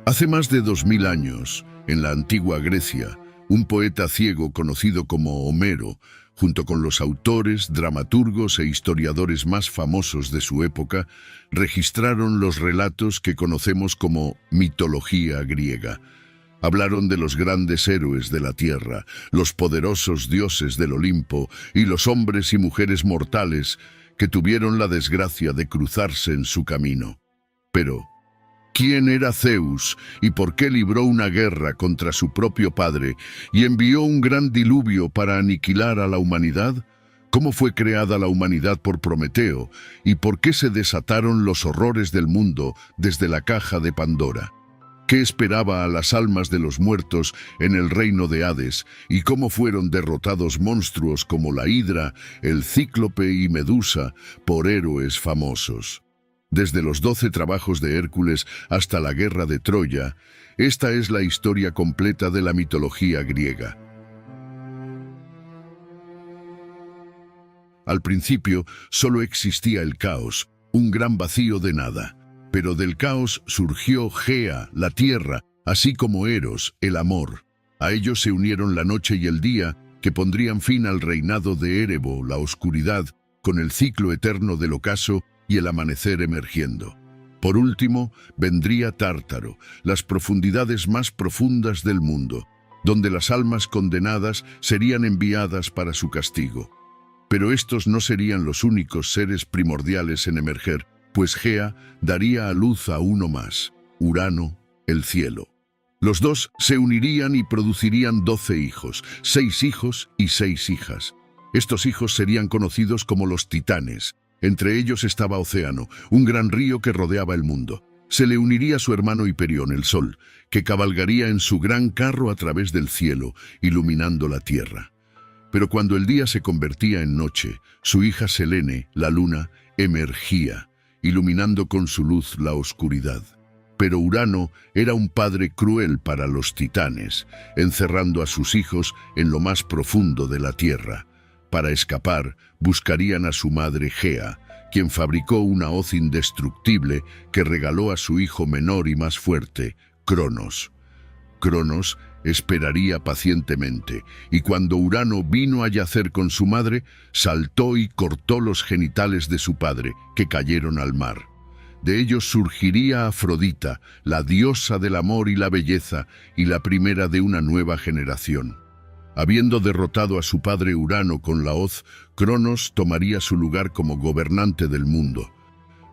Hace más de 2000 años, en la antigua Grecia, un poeta ciego conocido como Homero, junto con los autores, dramaturgos e historiadores más famosos de su época, registraron los relatos que conocemos como mitología griega. Hablaron de los grandes héroes de la tierra, los poderosos dioses del Olimpo y los hombres y mujeres mortales que tuvieron la desgracia de cruzarse en su camino. Pero, ¿quién era Zeus y por qué libró una guerra contra su propio padre y envió un gran diluvio para aniquilar a la humanidad? ¿Cómo fue creada la humanidad por Prometeo y por qué se desataron los horrores del mundo desde la caja de Pandora? ¿Qué esperaba a las almas de los muertos en el reino de Hades y cómo fueron derrotados monstruos como la Hidra, el Cíclope y Medusa por héroes famosos? Desde los 12 trabajos de Hércules hasta la guerra de Troya, esta es la historia completa de la mitología griega. Al principio solo existía el caos, un gran vacío de nada. Pero del caos surgió Gea, la tierra, así como Eros, el amor. A ellos se unieron la noche y el día, que pondrían fin al reinado de Erebo, la oscuridad, con el ciclo eterno del ocaso y el amanecer emergiendo. Por último, vendría Tártaro, las profundidades más profundas del mundo, donde las almas condenadas serían enviadas para su castigo. Pero estos no serían los únicos seres primordiales en emerger, pues Gea daría a luz a uno más, Urano, el cielo. Los dos se unirían y producirían 12 hijos, 6 hijos y 6 hijas. Estos hijos serían conocidos como los titanes. Entre ellos estaba Océano, un gran río que rodeaba el mundo. Se le uniría su hermano Hiperión, el sol, que cabalgaría en su gran carro a través del cielo, iluminando la tierra. Pero cuando el día se convertía en noche, su hija Selene, la luna, emergía, iluminando con su luz la oscuridad. Pero Urano era un padre cruel para los titanes, encerrando a sus hijos en lo más profundo de la tierra. Para escapar, buscarían a su madre Gea, quien fabricó una hoz indestructible que regaló a su hijo menor y más fuerte, Cronos. Cronos esperaría pacientemente, y cuando Urano vino a yacer con su madre, saltó y cortó los genitales de su padre, que cayeron al mar. De ellos surgiría Afrodita, la diosa del amor y la belleza, y la primera de una nueva generación. Habiendo derrotado a su padre Urano con la hoz, Cronos tomaría su lugar como gobernante del mundo.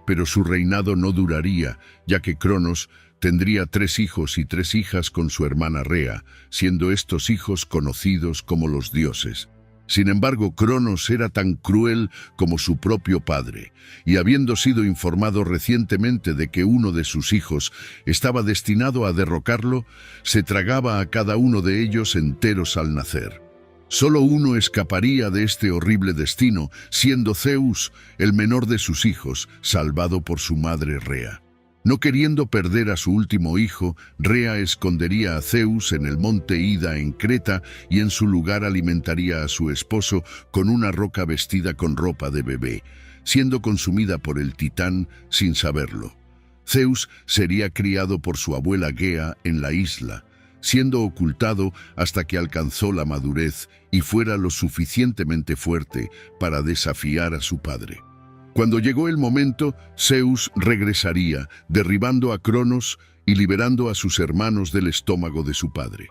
Pero su reinado no duraría, ya que Cronos tendría 3 hijos y 3 hijas con su hermana Rea, siendo estos hijos conocidos como los dioses. Sin embargo, Cronos era tan cruel como su propio padre, y habiendo sido informado recientemente de que uno de sus hijos estaba destinado a derrocarlo, se tragaba a cada uno de ellos enteros al nacer. Solo uno escaparía de este horrible destino, siendo Zeus, el menor de sus hijos, salvado por su madre Rea. No queriendo perder a su último hijo, Rea escondería a Zeus en el monte Ida en Creta y en su lugar alimentaría a su esposo con una roca vestida con ropa de bebé, siendo consumida por el titán sin saberlo. Zeus sería criado por su abuela Gea en la isla, siendo ocultado hasta que alcanzó la madurez y fuera lo suficientemente fuerte para desafiar a su padre. Cuando llegó el momento, Zeus regresaría, derribando a Cronos y liberando a sus hermanos del estómago de su padre.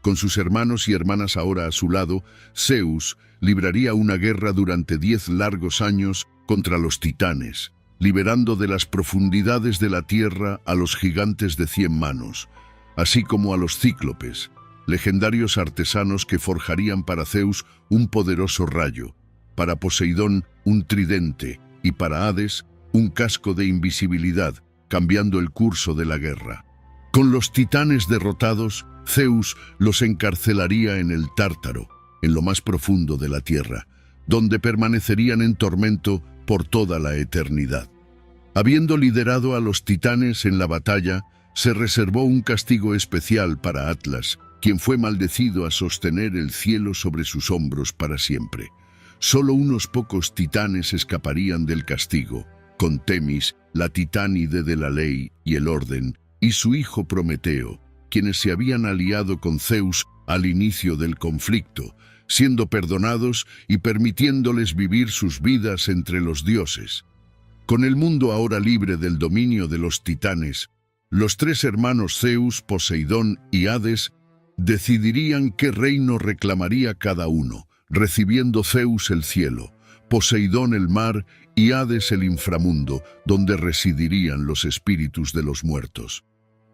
Con sus hermanos y hermanas ahora a su lado, Zeus libraría una guerra durante 10 largos años contra los titanes, liberando de las profundidades de la tierra a los gigantes de 100 manos, así como a los cíclopes, legendarios artesanos que forjarían para Zeus un poderoso rayo, para Poseidón un tridente, y para Hades, un casco de invisibilidad, cambiando el curso de la guerra. Con los titanes derrotados, Zeus los encarcelaría en el Tártaro, en lo más profundo de la tierra, donde permanecerían en tormento por toda la eternidad. Habiendo liderado a los titanes en la batalla, se reservó un castigo especial para Atlas, quien fue maldecido a sostener el cielo sobre sus hombros para siempre. Solo unos pocos titanes escaparían del castigo, con Temis, la titánide de la ley y el orden, y su hijo Prometeo, quienes se habían aliado con Zeus al inicio del conflicto, siendo perdonados y permitiéndoles vivir sus vidas entre los dioses. Con el mundo ahora libre del dominio de los titanes, los tres hermanos Zeus, Poseidón y Hades decidirían qué reino reclamaría cada uno, recibiendo Zeus el cielo, Poseidón el mar y Hades el inframundo, donde residirían los espíritus de los muertos.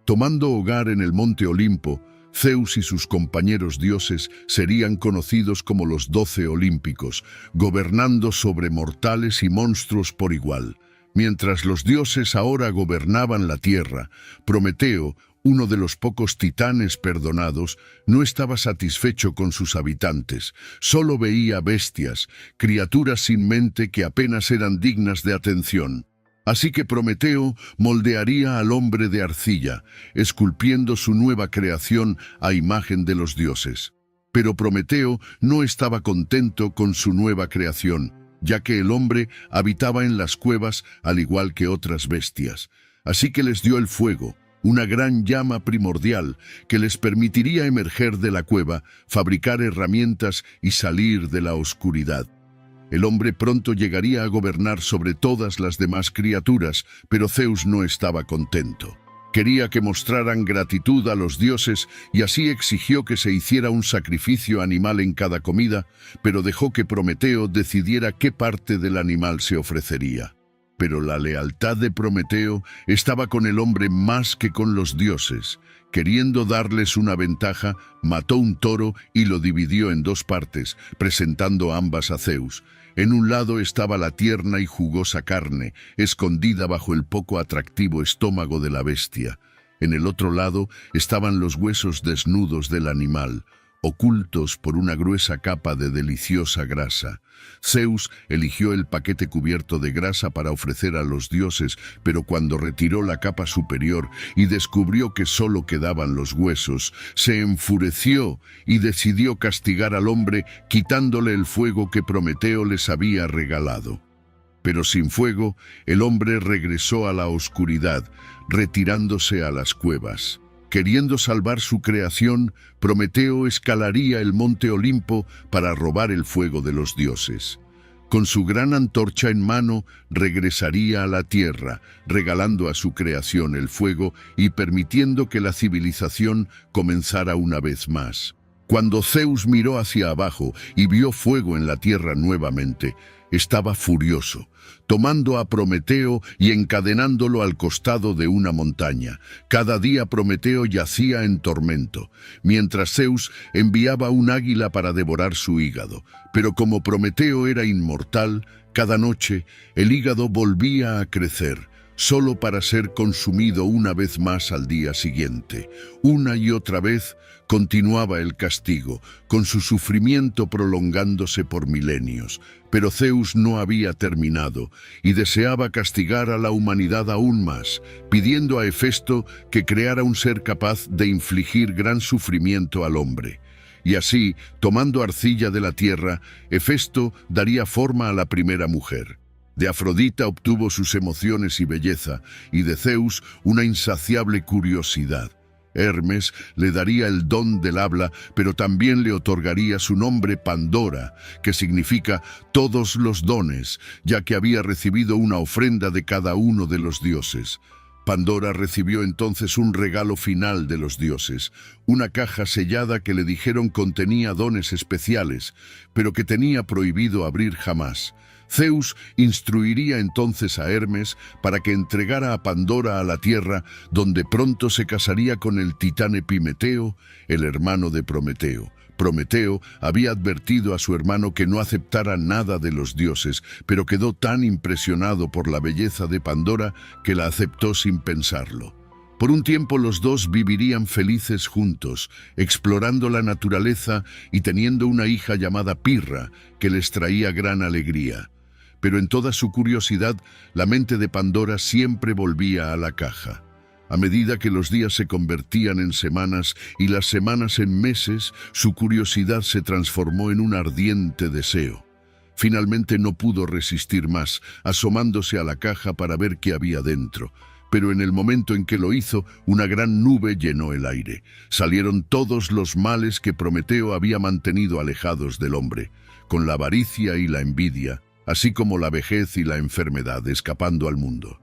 Tomando hogar en el monte Olimpo, Zeus y sus compañeros dioses serían conocidos como los 12 olímpicos, gobernando sobre mortales y monstruos por igual. Mientras los dioses ahora gobernaban la tierra, Prometeo, uno de los pocos titanes perdonados, no estaba satisfecho con sus habitantes. Solo veía bestias, criaturas sin mente que apenas eran dignas de atención. Así que Prometeo moldearía al hombre de arcilla, esculpiendo su nueva creación a imagen de los dioses. Pero Prometeo no estaba contento con su nueva creación, ya que el hombre habitaba en las cuevas al igual que otras bestias. Así que les dio el fuego, una gran llama primordial que les permitiría emerger de la cueva, fabricar herramientas y salir de la oscuridad. El hombre pronto llegaría a gobernar sobre todas las demás criaturas, pero Zeus no estaba contento. Quería que mostraran gratitud a los dioses y así exigió que se hiciera un sacrificio animal en cada comida, pero dejó que Prometeo decidiera qué parte del animal se ofrecería. Pero la lealtad de Prometeo estaba con el hombre más que con los dioses. Queriendo darles una ventaja, mató un toro y lo dividió en dos partes, presentando ambas a Zeus. En un lado estaba la tierna y jugosa carne, escondida bajo el poco atractivo estómago de la bestia. En el otro lado estaban los huesos desnudos del animal, ocultos por una gruesa capa de deliciosa grasa. Zeus eligió el paquete cubierto de grasa para ofrecer a los dioses, pero cuando retiró la capa superior y descubrió que solo quedaban los huesos, se enfureció y decidió castigar al hombre quitándole el fuego que Prometeo les había regalado. Pero sin fuego, el hombre regresó a la oscuridad, retirándose a las cuevas. Queriendo salvar su creación, Prometeo escalaría el monte Olimpo para robar el fuego de los dioses. Con su gran antorcha en mano, regresaría a la tierra, regalando a su creación el fuego y permitiendo que la civilización comenzara una vez más. Cuando Zeus miró hacia abajo y vio fuego en la tierra nuevamente, estaba furioso, tomando a Prometeo y encadenándolo al costado de una montaña. Cada día Prometeo yacía en tormento, mientras Zeus enviaba un águila para devorar su hígado. Pero como Prometeo era inmortal, cada noche el hígado volvía a crecer, solo para ser consumido una vez más al día siguiente. Una y otra vez continuaba el castigo, con su sufrimiento prolongándose por milenios. Pero Zeus no había terminado y deseaba castigar a la humanidad aún más, pidiendo a Hefesto que creara un ser capaz de infligir gran sufrimiento al hombre. Y así, tomando arcilla de la tierra, Hefesto daría forma a la primera mujer. De Afrodita obtuvo sus emociones y belleza, y de Zeus una insaciable curiosidad. Hermes le daría el don del habla, pero también le otorgaría su nombre Pandora, que significa todos los dones, ya que había recibido una ofrenda de cada uno de los dioses. Pandora recibió entonces un regalo final de los dioses, una caja sellada que le dijeron contenía dones especiales, pero que tenía prohibido abrir jamás. Zeus instruiría entonces a Hermes para que entregara a Pandora a la tierra, donde pronto se casaría con el titán Epimeteo, el hermano de Prometeo. Prometeo había advertido a su hermano que no aceptara nada de los dioses, pero quedó tan impresionado por la belleza de Pandora que la aceptó sin pensarlo. Por un tiempo los dos vivirían felices juntos, explorando la naturaleza y teniendo una hija llamada Pirra, que les traía gran alegría. Pero en toda su curiosidad, la mente de Pandora siempre volvía a la caja. A medida que los días se convertían en semanas y las semanas en meses, su curiosidad se transformó en un ardiente deseo. Finalmente no pudo resistir más, asomándose a la caja para ver qué había dentro. pero en el momento en que lo hizo, una gran nube llenó el aire. Salieron todos los males que Prometeo había mantenido alejados del hombre, con la avaricia y la envidia, así como la vejez y la enfermedad escapando al mundo.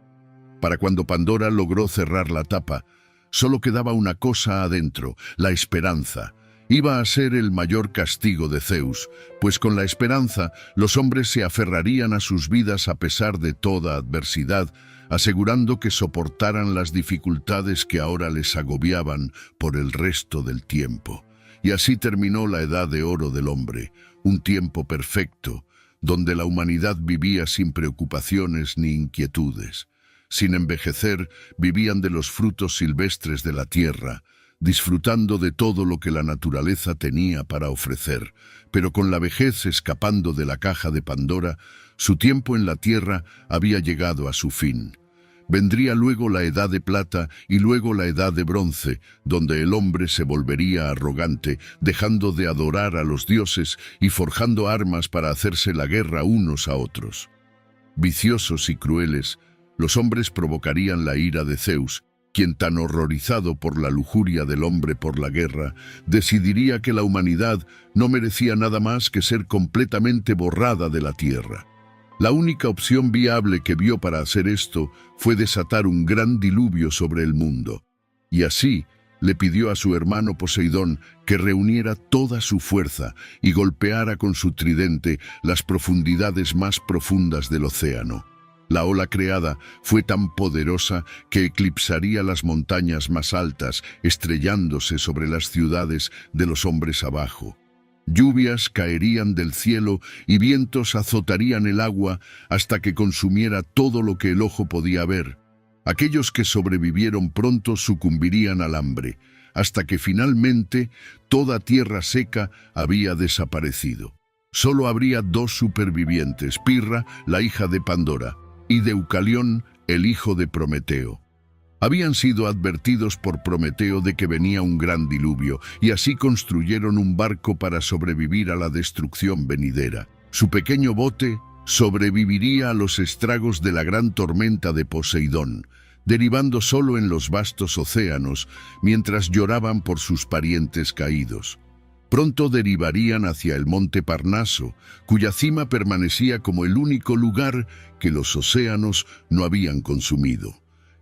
Para cuando Pandora logró cerrar la tapa, solo quedaba una cosa adentro, la esperanza. Iba a ser el mayor castigo de Zeus, pues con la esperanza los hombres se aferrarían a sus vidas a pesar de toda adversidad, asegurando que soportaran las dificultades que ahora les agobiaban por el resto del tiempo. Y así terminó la edad de oro del hombre, un tiempo perfecto, donde la humanidad vivía sin preocupaciones ni inquietudes. Sin envejecer, vivían de los frutos silvestres de la tierra, disfrutando de todo lo que la naturaleza tenía para ofrecer, pero con la vejez escapando de la caja de Pandora, su tiempo en la tierra había llegado a su fin. Vendría luego la edad de plata y luego la edad de bronce, donde el hombre se volvería arrogante, dejando de adorar a los dioses y forjando armas para hacerse la guerra unos a otros. Viciosos y crueles, los hombres provocarían la ira de Zeus, quien, tan horrorizado por la lujuria del hombre por la guerra, decidiría que la humanidad no merecía nada más que ser completamente borrada de la tierra. La única opción viable que vio para hacer esto fue desatar un gran diluvio sobre el mundo. Y así le pidió a su hermano Poseidón que reuniera toda su fuerza y golpeara con su tridente las profundidades más profundas del océano. La ola creada fue tan poderosa que eclipsaría las montañas más altas, estrellándose sobre las ciudades de los hombres abajo. Lluvias caerían del cielo y vientos azotarían el agua hasta que consumiera todo lo que el ojo podía ver. Aquellos que sobrevivieron pronto sucumbirían al hambre, hasta que finalmente toda tierra seca había desaparecido. Solo habría dos supervivientes, Pirra, la hija de Pandora, y Deucalión, el hijo de Prometeo. Habían sido advertidos por Prometeo de que venía un gran diluvio, y así construyeron un barco para sobrevivir a la destrucción venidera. Su pequeño bote sobreviviría a los estragos de la gran tormenta de Poseidón, derivando solo en los vastos océanos, mientras lloraban por sus parientes caídos. Pronto derivarían hacia el monte Parnaso, cuya cima permanecía como el único lugar que los océanos no habían consumido.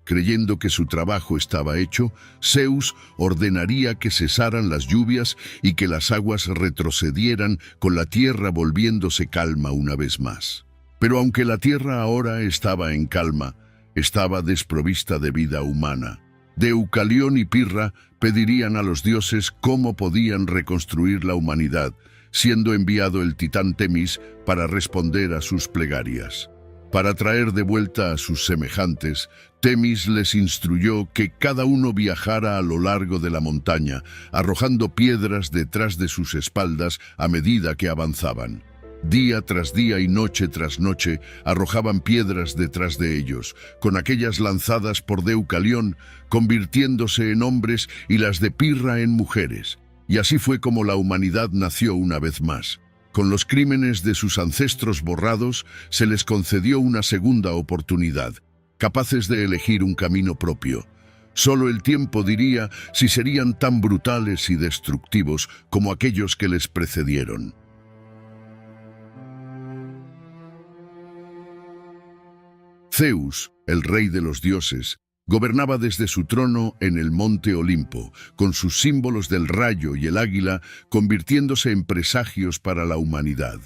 Creyendo que su trabajo estaba hecho, Zeus ordenaría que cesaran las lluvias y que las aguas retrocedieran, con la tierra volviéndose calma una vez más. Pero aunque la tierra ahora estaba en calma, estaba desprovista de vida humana. Deucalión y Pirra pedirían a los dioses cómo podían reconstruir la humanidad, siendo enviado el titán Temis para responder a sus plegarias. Para traer de vuelta a sus semejantes, Temis les instruyó que cada uno viajara a lo largo de la montaña, arrojando piedras detrás de sus espaldas a medida que avanzaban. Día tras día y noche tras noche arrojaban piedras detrás de ellos, con aquellas lanzadas por Deucalión convirtiéndose en hombres y las de Pirra en mujeres. Y así fue como la humanidad nació una vez más. Con los crímenes de sus ancestros borrados, se les concedió una segunda oportunidad, capaces de elegir un camino propio. Solo el tiempo diría si serían tan brutales y destructivos como aquellos que les precedieron. Zeus, el rey de los dioses, gobernaba desde su trono en el monte Olimpo, con sus símbolos del rayo y el águila convirtiéndose en presagios para la humanidad.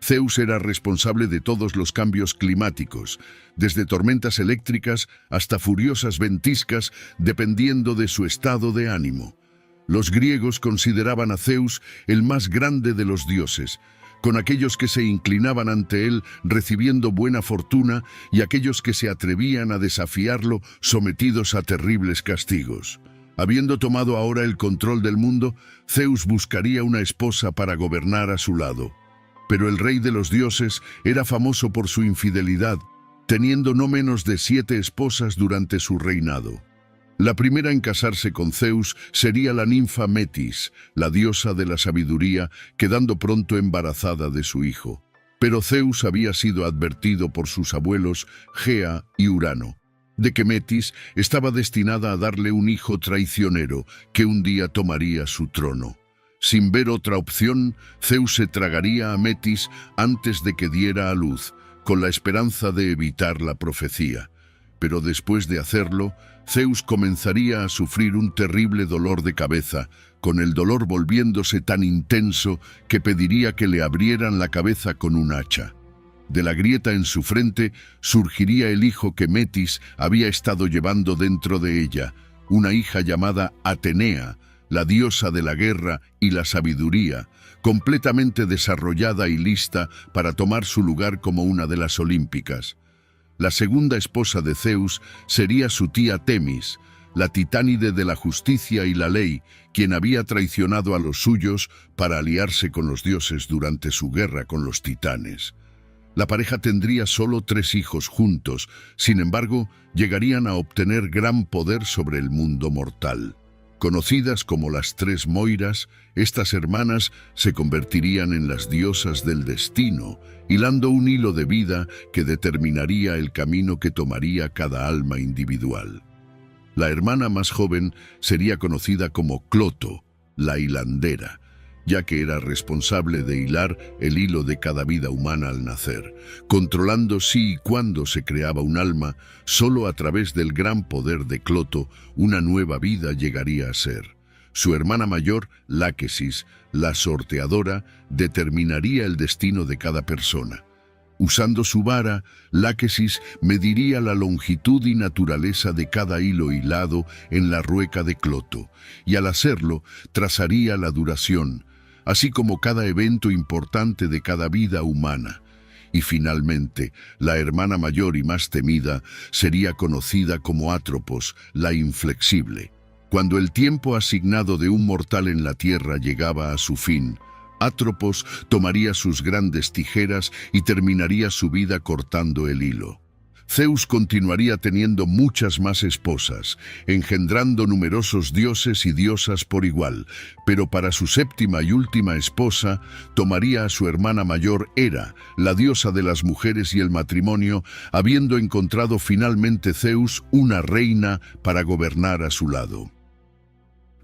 Zeus era responsable de todos los cambios climáticos, desde tormentas eléctricas hasta furiosas ventiscas, dependiendo de su estado de ánimo. Los griegos consideraban a Zeus el más grande de los dioses, con aquellos que se inclinaban ante él recibiendo buena fortuna y aquellos que se atrevían a desafiarlo sometidos a terribles castigos. Habiendo tomado ahora el control del mundo, Zeus buscaría una esposa para gobernar a su lado. Pero el rey de los dioses era famoso por su infidelidad, teniendo no menos de 7 esposas durante su reinado. La primera en casarse con Zeus sería la ninfa Metis, la diosa de la sabiduría, quedando pronto embarazada de su hijo. Pero Zeus había sido advertido por sus abuelos Gea y Urano. de que Metis estaba destinada a darle un hijo traicionero que un día tomaría su trono. Sin ver otra opción, Zeus se tragaría a Metis antes de que diera a luz, con la esperanza de evitar la profecía. Pero después de hacerlo, Zeus comenzaría a sufrir un terrible dolor de cabeza, con el dolor volviéndose tan intenso que pediría que le abrieran la cabeza con un hacha. De la grieta en su frente surgiría el hijo que Metis había estado llevando dentro de ella, una hija llamada Atenea, la diosa de la guerra y la sabiduría, completamente desarrollada y lista para tomar su lugar como una de las olímpicas. La segunda esposa de Zeus sería su tía Temis, la titánide de la justicia y la ley, quien había traicionado a los suyos para aliarse con los dioses durante su guerra con los titanes. La pareja tendría solo 3 hijos juntos, sin embargo, llegarían a obtener gran poder sobre el mundo mortal. Conocidas como las 3 Moiras, estas hermanas se convertirían en las diosas del destino, hilando un hilo de vida que determinaría el camino que tomaría cada alma individual. La hermana más joven sería conocida como Cloto, la hilandera, ya que era responsable de hilar el hilo de cada vida humana al nacer, controlando si y cuándo se creaba un alma. Solo a través del gran poder de Cloto, una nueva vida llegaría a ser. Su hermana mayor, Láquesis, la sorteadora, determinaría el destino de cada persona. Usando su vara, Láquesis mediría la longitud y naturaleza de cada hilo hilado en la rueca de Cloto, y al hacerlo, trazaría la duración, así como cada evento importante de cada vida humana. Y finalmente, la hermana mayor y más temida sería conocida como Atropos, la inflexible. Cuando el tiempo asignado de un mortal en la tierra llegaba a su fin, Atropos tomaría sus grandes tijeras y terminaría su vida cortando el hilo. Zeus continuaría teniendo muchas más esposas, engendrando numerosos dioses y diosas por igual, pero para su 7ª y última esposa tomaría a su hermana mayor Hera, la diosa de las mujeres y el matrimonio, habiendo encontrado finalmente Zeus una reina para gobernar a su lado.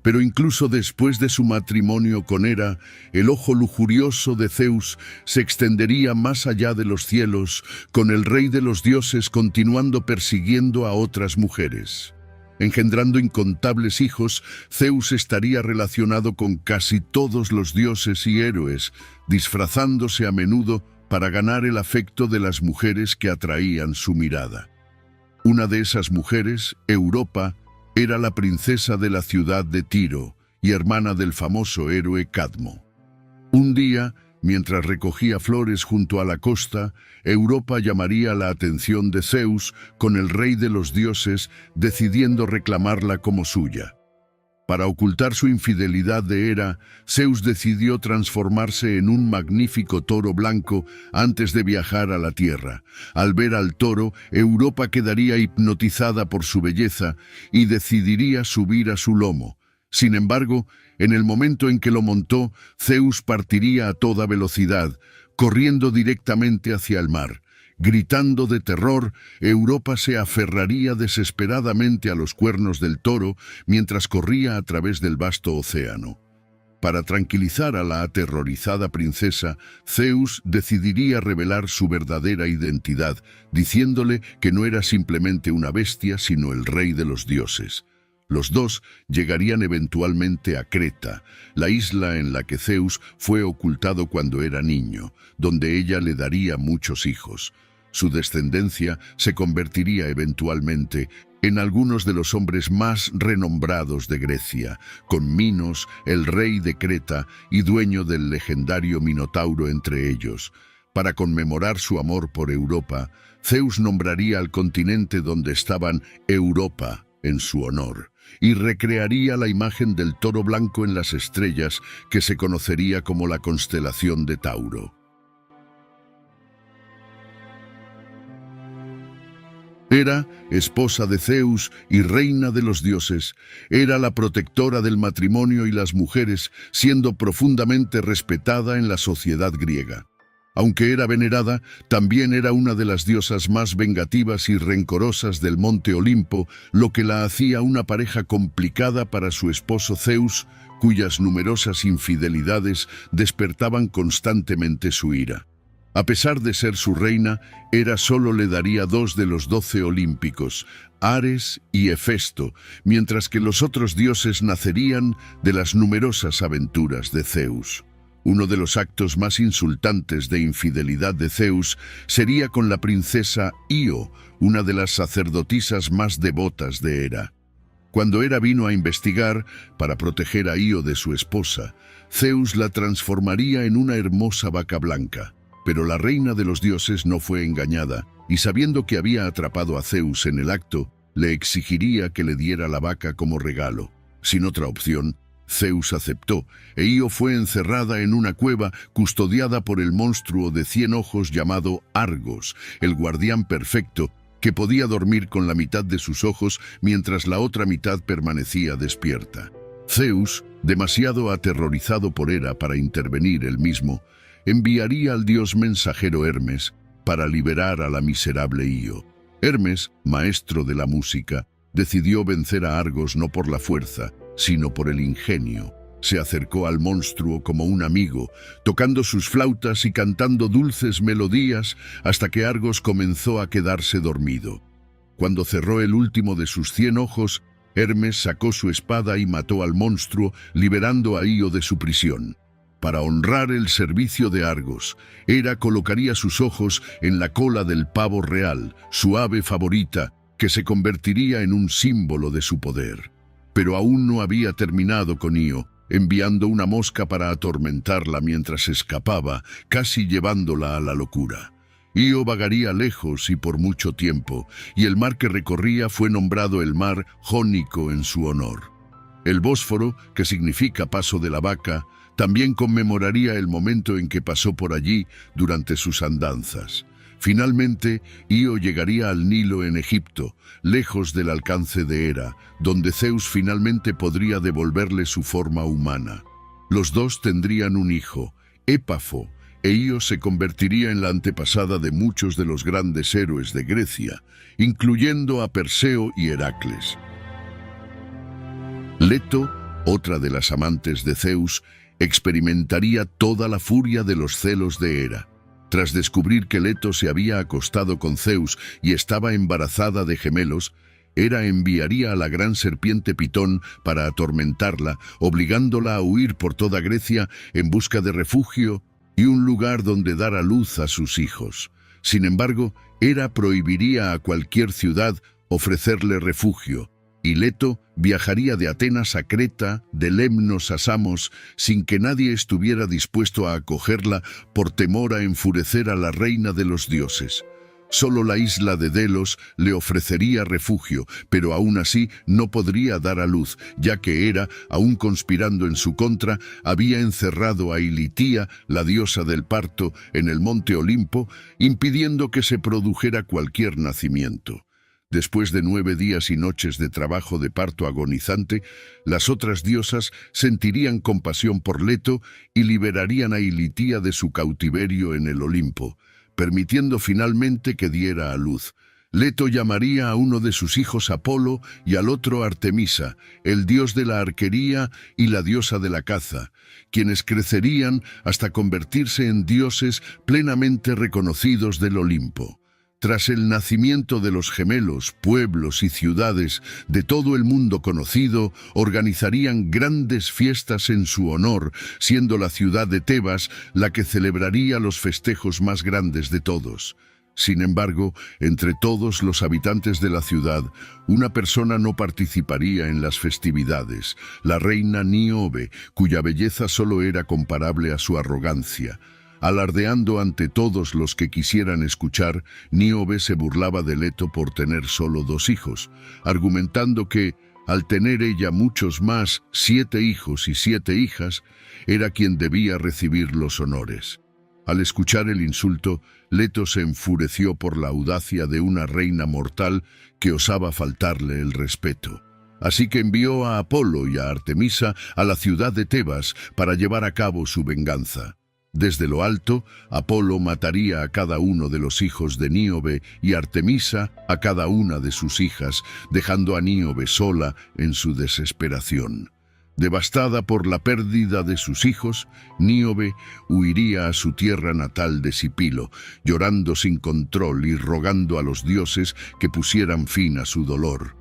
Pero incluso después de su matrimonio con Hera, el ojo lujurioso de Zeus se extendería más allá de los cielos, con el rey de los dioses continuando persiguiendo a otras mujeres. Engendrando incontables hijos, Zeus estaría relacionado con casi todos los dioses y héroes, disfrazándose a menudo para ganar el afecto de las mujeres que atraían su mirada. Una de esas mujeres, Europa, era la princesa de la ciudad de Tiro y hermana del famoso héroe Cadmo. Un día, mientras recogía flores junto a la costa, Europa llamaría la atención de Zeus con el rey de los dioses, decidiendo reclamarla como suya. Para ocultar su infidelidad de Hera, Zeus decidió transformarse en un magnífico toro blanco antes de viajar a la tierra. Al ver al toro, Europa quedaría hipnotizada por su belleza y decidiría subir a su lomo. Sin embargo, en el momento en que lo montó, Zeus partiría a toda velocidad, corriendo directamente hacia el mar. Gritando de terror, Europa se aferraría desesperadamente a los cuernos del toro mientras corría a través del vasto océano. Para tranquilizar a la aterrorizada princesa, Zeus decidiría revelar su verdadera identidad, diciéndole que no era simplemente una bestia, sino el rey de los dioses. Los dos llegarían eventualmente a Creta, la isla en la que Zeus fue ocultado cuando era niño, donde ella le daría muchos hijos. Su descendencia se convertiría eventualmente en algunos de los hombres más renombrados de Grecia, con Minos, el rey de Creta y dueño del legendario Minotauro entre ellos. Para conmemorar su amor por Europa, Zeus nombraría al continente donde estaban Europa en su honor, y recrearía la imagen del toro blanco en las estrellas que se conocería como la constelación de Tauro. Hera, esposa de Zeus y reina de los dioses, era la protectora del matrimonio y las mujeres, siendo profundamente respetada en la sociedad griega. Aunque era venerada, también era una de las diosas más vengativas y rencorosas del monte Olimpo, lo que la hacía una pareja complicada para su esposo Zeus, cuyas numerosas infidelidades despertaban constantemente su ira. A pesar de ser su reina, Hera solo le daría 2 de los 12 olímpicos, Ares y Hefesto, mientras que los otros dioses nacerían de las numerosas aventuras de Zeus. Uno de los actos más insultantes de infidelidad de Zeus sería con la princesa Io, una de las sacerdotisas más devotas de Hera. Cuando Hera vino a investigar para proteger a Io de su esposa, Zeus la transformaría en una hermosa vaca blanca. Pero la reina de los dioses no fue engañada, y sabiendo que había atrapado a Zeus en el acto, le exigiría que le diera la vaca como regalo. Sin otra opción, Zeus aceptó, e Io fue encerrada en una cueva custodiada por el monstruo de 100 ojos llamado Argos, el guardián perfecto, que podía dormir con la mitad de sus ojos mientras la otra mitad permanecía despierta. Zeus, demasiado aterrorizado por Hera para intervenir él mismo, enviaría al dios mensajero Hermes para liberar a la miserable Io. Hermes, maestro de la música, decidió vencer a Argos no por la fuerza, sino por el ingenio. Se acercó al monstruo como un amigo, tocando sus flautas y cantando dulces melodías hasta que Argos comenzó a quedarse dormido. Cuando cerró el último de sus 100 ojos, Hermes sacó su espada y mató al monstruo, liberando a Io de su prisión. Para honrar el servicio de Argos, Hera colocaría sus ojos en la cola del pavo real, su ave favorita, que se convertiría en un símbolo de su poder. Pero aún no había terminado con Io, enviando una mosca para atormentarla mientras escapaba, casi llevándola a la locura. Io vagaría lejos y por mucho tiempo, y el mar que recorría fue nombrado el mar Jónico en su honor. El Bósforo, que significa paso de la vaca, también conmemoraría el momento en que pasó por allí durante sus andanzas. Finalmente, Io llegaría al Nilo en Egipto, lejos del alcance de Hera, donde Zeus finalmente podría devolverle su forma humana. Los dos tendrían un hijo, Épafo, e Io se convertiría en la antepasada de muchos de los grandes héroes de Grecia, incluyendo a Perseo y Heracles. Leto, otra de las amantes de Zeus, experimentaría toda la furia de los celos de Hera. Tras descubrir que Leto se había acostado con Zeus y estaba embarazada de gemelos, Hera enviaría a la gran serpiente Pitón para atormentarla, obligándola a huir por toda Grecia en busca de refugio y un lugar donde dar a luz a sus hijos. Sin embargo, Hera prohibiría a cualquier ciudad ofrecerle refugio, y Leto viajaría de Atenas a Creta, de Lemnos a Samos, sin que nadie estuviera dispuesto a acogerla por temor a enfurecer a la reina de los dioses. Solo la isla de Delos le ofrecería refugio, pero aún así no podría dar a luz, ya que Hera, aún conspirando en su contra, había encerrado a Ilitía, la diosa del parto, en el monte Olimpo, impidiendo que se produjera cualquier nacimiento. Después de 9 días y noches de trabajo de parto agonizante, las otras diosas sentirían compasión por Leto y liberarían a Ilitía de su cautiverio en el Olimpo, permitiendo finalmente que diera a luz. Leto llamaría a uno de sus hijos Apolo y al otro Artemisa, el dios de la arquería y la diosa de la caza, quienes crecerían hasta convertirse en dioses plenamente reconocidos del Olimpo. Tras el nacimiento de los gemelos, pueblos y ciudades de todo el mundo conocido organizarían grandes fiestas en su honor, siendo la ciudad de Tebas la que celebraría los festejos más grandes de todos. Sin embargo, entre todos los habitantes de la ciudad, una persona no participaría en las festividades, la reina Níobe, cuya belleza solo era comparable a su arrogancia. Alardeando ante todos los que quisieran escuchar, Níobe se burlaba de Leto por tener solo 2 hijos, argumentando que, al tener ella muchos más, 7 hijos y 7 hijas, era quien debía recibir los honores. Al escuchar el insulto, Leto se enfureció por la audacia de una reina mortal que osaba faltarle el respeto. Así que envió a Apolo y a Artemisa a la ciudad de Tebas para llevar a cabo su venganza. Desde lo alto, Apolo mataría a cada uno de los hijos de Níobe y Artemisa a cada una de sus hijas, dejando a Níobe sola en su desesperación. Devastada por la pérdida de sus hijos, Níobe huiría a su tierra natal de Sipilo, llorando sin control y rogando a los dioses que pusieran fin a su dolor.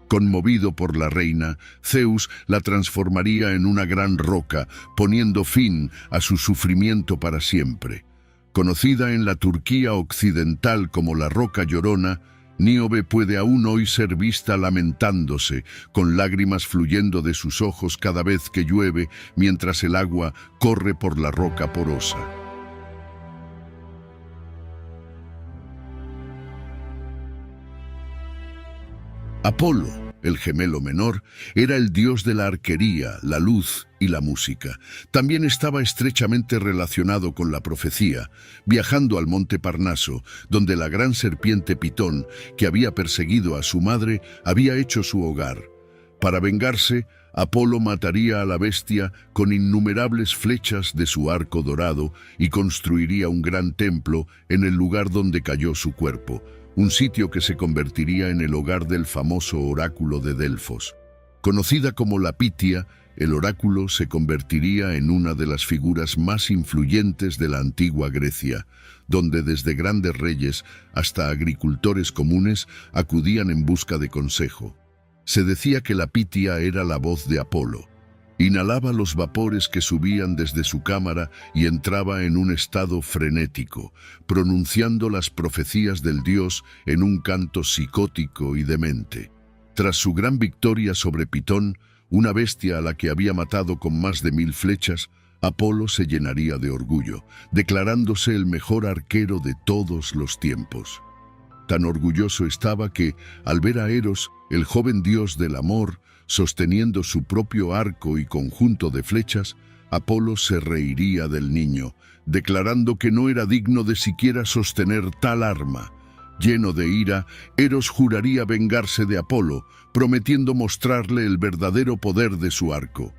Conmovido por la reina, Zeus la transformaría en una gran roca, poniendo fin a su sufrimiento para siempre. Conocida en la Turquía occidental como la Roca Llorona, Níobe puede aún hoy ser vista lamentándose, con lágrimas fluyendo de sus ojos cada vez que llueve, mientras el agua corre por la roca porosa. Apolo, el gemelo menor, era el dios de la arquería, la luz y la música. También estaba estrechamente relacionado con la profecía, viajando al monte Parnaso, donde la gran serpiente Pitón, que había perseguido a su madre, había hecho su hogar. Para vengarse, Apolo mataría a la bestia con innumerables flechas de su arco dorado y construiría un gran templo en el lugar donde cayó su cuerpo, un sitio que se convertiría en el hogar del famoso oráculo de Delfos. Conocida como la Pitia, el oráculo se convertiría en una de las figuras más influyentes de la antigua Grecia, donde desde grandes reyes hasta agricultores comunes acudían en busca de consejo. Se decía que la Pitia era la voz de Apolo. Inhalaba los vapores que subían desde su cámara y entraba en un estado frenético, pronunciando las profecías del dios en un canto psicótico y demente. Tras su gran victoria sobre Pitón, una bestia a la que había matado con más de 1000 flechas, Apolo se llenaría de orgullo, declarándose el mejor arquero de todos los tiempos. Tan orgulloso estaba que, al ver a Eros, el joven dios del amor, sosteniendo su propio arco y conjunto de flechas, Apolo se reiría del niño, declarando que no era digno de siquiera sostener tal arma. Lleno de ira, Eros juraría vengarse de Apolo, prometiendo mostrarle el verdadero poder de su arco.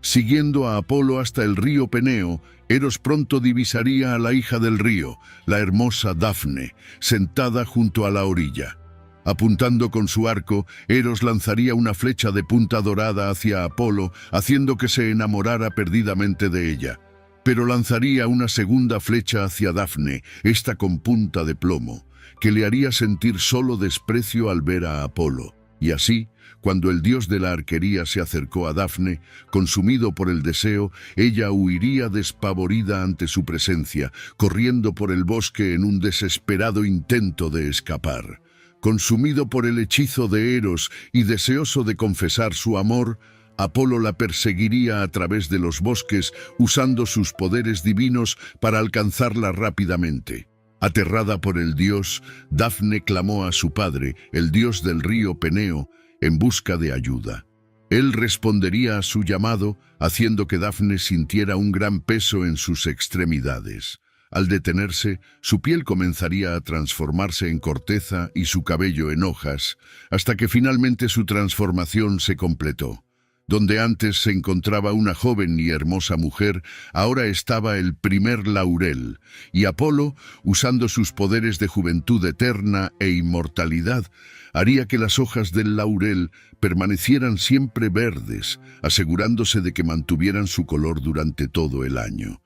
Siguiendo a Apolo hasta el río Peneo, Eros pronto divisaría a la hija del río, la hermosa Dafne, sentada junto a la orilla. Apuntando con su arco, Eros lanzaría una flecha de punta dorada hacia Apolo, haciendo que se enamorara perdidamente de ella. Pero lanzaría una segunda flecha hacia Dafne, esta con punta de plomo, que le haría sentir solo desprecio al ver a Apolo. Y así, cuando el dios de la arquería se acercó a Dafne, consumido por el deseo, ella huiría despavorida ante su presencia, corriendo por el bosque en un desesperado intento de escapar. Consumido por el hechizo de Eros y deseoso de confesar su amor, Apolo la perseguiría a través de los bosques, usando sus poderes divinos para alcanzarla rápidamente. Aterrada por el dios, Dafne clamó a su padre, el dios del río Peneo, en busca de ayuda. Él respondería a su llamado, haciendo que Dafne sintiera un gran peso en sus extremidades. Al detenerse, su piel comenzaría a transformarse en corteza y su cabello en hojas, hasta que finalmente su transformación se completó. Donde antes se encontraba una joven y hermosa mujer, ahora estaba el primer laurel, y Apolo, usando sus poderes de juventud eterna e inmortalidad, haría que las hojas del laurel permanecieran siempre verdes, asegurándose de que mantuvieran su color durante todo el año.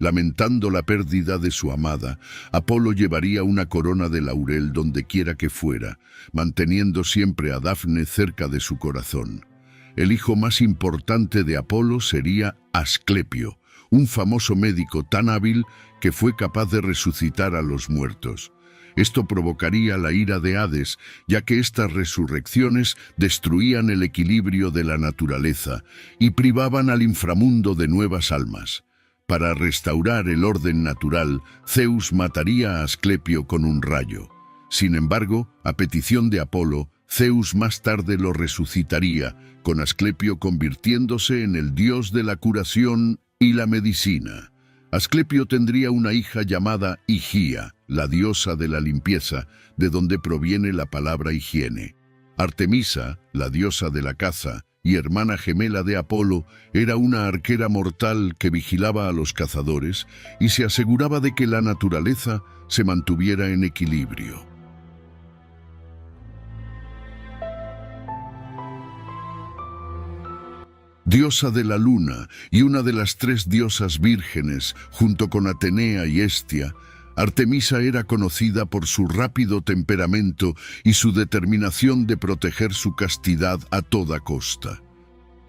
Lamentando la pérdida de su amada, Apolo llevaría una corona de laurel donde quiera que fuera, manteniendo siempre a Dafne cerca de su corazón. El hijo más importante de Apolo sería Asclepio, un famoso médico tan hábil que fue capaz de resucitar a los muertos. Esto provocaría la ira de Hades, ya que estas resurrecciones destruían el equilibrio de la naturaleza y privaban al inframundo de nuevas almas. Para restaurar el orden natural, Zeus mataría a Asclepio con un rayo. Sin embargo, a petición de Apolo, Zeus más tarde lo resucitaría, con Asclepio convirtiéndose en el dios de la curación y la medicina. Asclepio tendría una hija llamada Higía, la diosa de la limpieza, de donde proviene la palabra higiene. Artemisa, la diosa de la caza, y hermana gemela de Apolo, era una arquera mortal que vigilaba a los cazadores y se aseguraba de que la naturaleza se mantuviera en equilibrio. Diosa de la luna y una de las tres diosas vírgenes, junto con Atenea y Hestia, Artemisa era conocida por su rápido temperamento y su determinación de proteger su castidad a toda costa.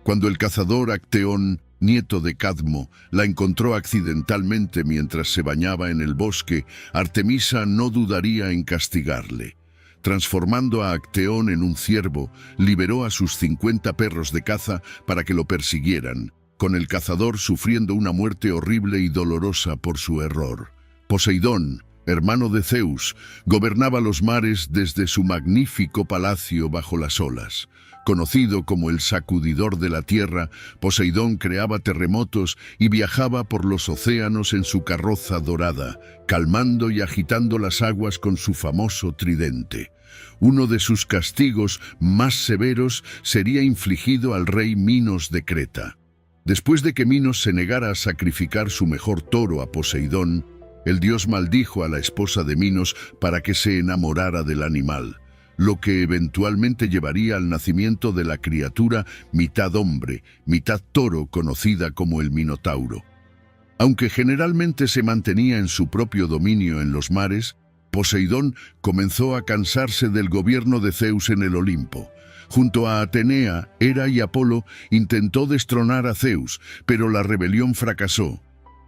Cuando el cazador Acteón, nieto de Cadmo, la encontró accidentalmente mientras se bañaba en el bosque, Artemisa no dudaría en castigarle. Transformando a Acteón en un ciervo, liberó a sus 50 perros de caza para que lo persiguieran, con el cazador sufriendo una muerte horrible y dolorosa por su error. Poseidón, hermano de Zeus, gobernaba los mares desde su magnífico palacio bajo las olas. Conocido como el sacudidor de la tierra, Poseidón creaba terremotos y viajaba por los océanos en su carroza dorada, calmando y agitando las aguas con su famoso tridente. Uno de sus castigos más severos sería infligido al rey Minos de Creta. Después de que Minos se negara a sacrificar su mejor toro a Poseidón, el dios maldijo a la esposa de Minos para que se enamorara del animal, lo que eventualmente llevaría al nacimiento de la criatura mitad hombre, mitad toro, conocida como el Minotauro. Aunque generalmente se mantenía en su propio dominio en los mares, Poseidón comenzó a cansarse del gobierno de Zeus en el Olimpo. Junto a Atenea, Hera y Apolo intentó destronar a Zeus, pero la rebelión fracasó.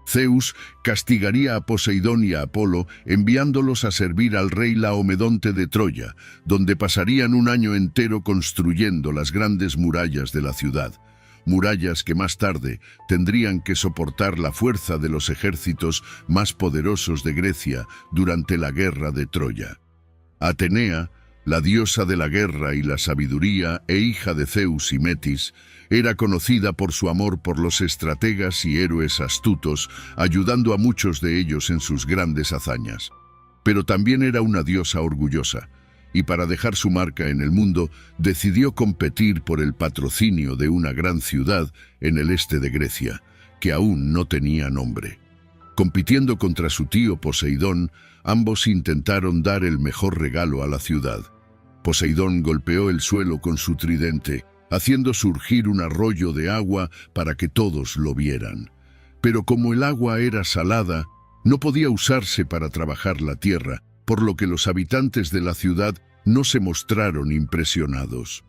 Zeus castigaría a Poseidón y a Apolo enviándolos a servir al rey Laomedonte de Troya, donde pasarían un año entero construyendo las grandes murallas de la ciudad. Murallas que más tarde tendrían que soportar la fuerza de los ejércitos más poderosos de Grecia durante la guerra de Troya. Atenea, la diosa de la guerra y la sabiduría e hija de Zeus y Metis, era conocida por su amor por los estrategas y héroes astutos, ayudando a muchos de ellos en sus grandes hazañas. Pero también era una diosa orgullosa, y para dejar su marca en el mundo, decidió competir por el patrocinio de una gran ciudad en el este de Grecia, que aún no tenía nombre. Compitiendo contra su tío Poseidón, ambos intentaron dar el mejor regalo a la ciudad. Poseidón golpeó el suelo con su tridente, haciendo surgir un arroyo de agua para que todos lo vieran. Pero como el agua era salada, no podía usarse para trabajar la tierra, por lo que los habitantes de la ciudad no se mostraron impresionados.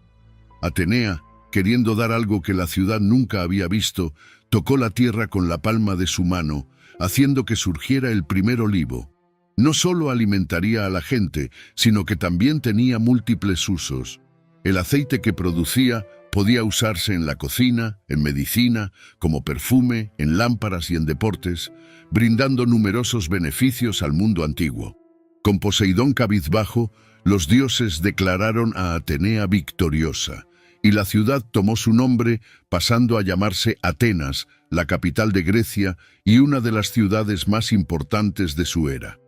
Atenea, queriendo dar algo que la ciudad nunca había visto, tocó la tierra con la palma de su mano, haciendo que surgiera el primer olivo. No solo alimentaría a la gente, sino que también tenía múltiples usos. El aceite que producía podía usarse en la cocina, en medicina, como perfume, en lámparas y en deportes, brindando numerosos beneficios al mundo antiguo. Con Poseidón cabizbajo, los dioses declararon a Atenea victoriosa, y la ciudad tomó su nombre, pasando a llamarse Atenas, la capital de Grecia y una de las ciudades más importantes de su era.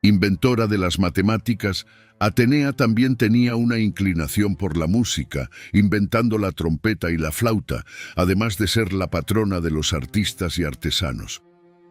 Inventora de las matemáticas, Atenea también tenía una inclinación por la música, inventando la trompeta y la flauta, además de ser la patrona de los artistas y artesanos.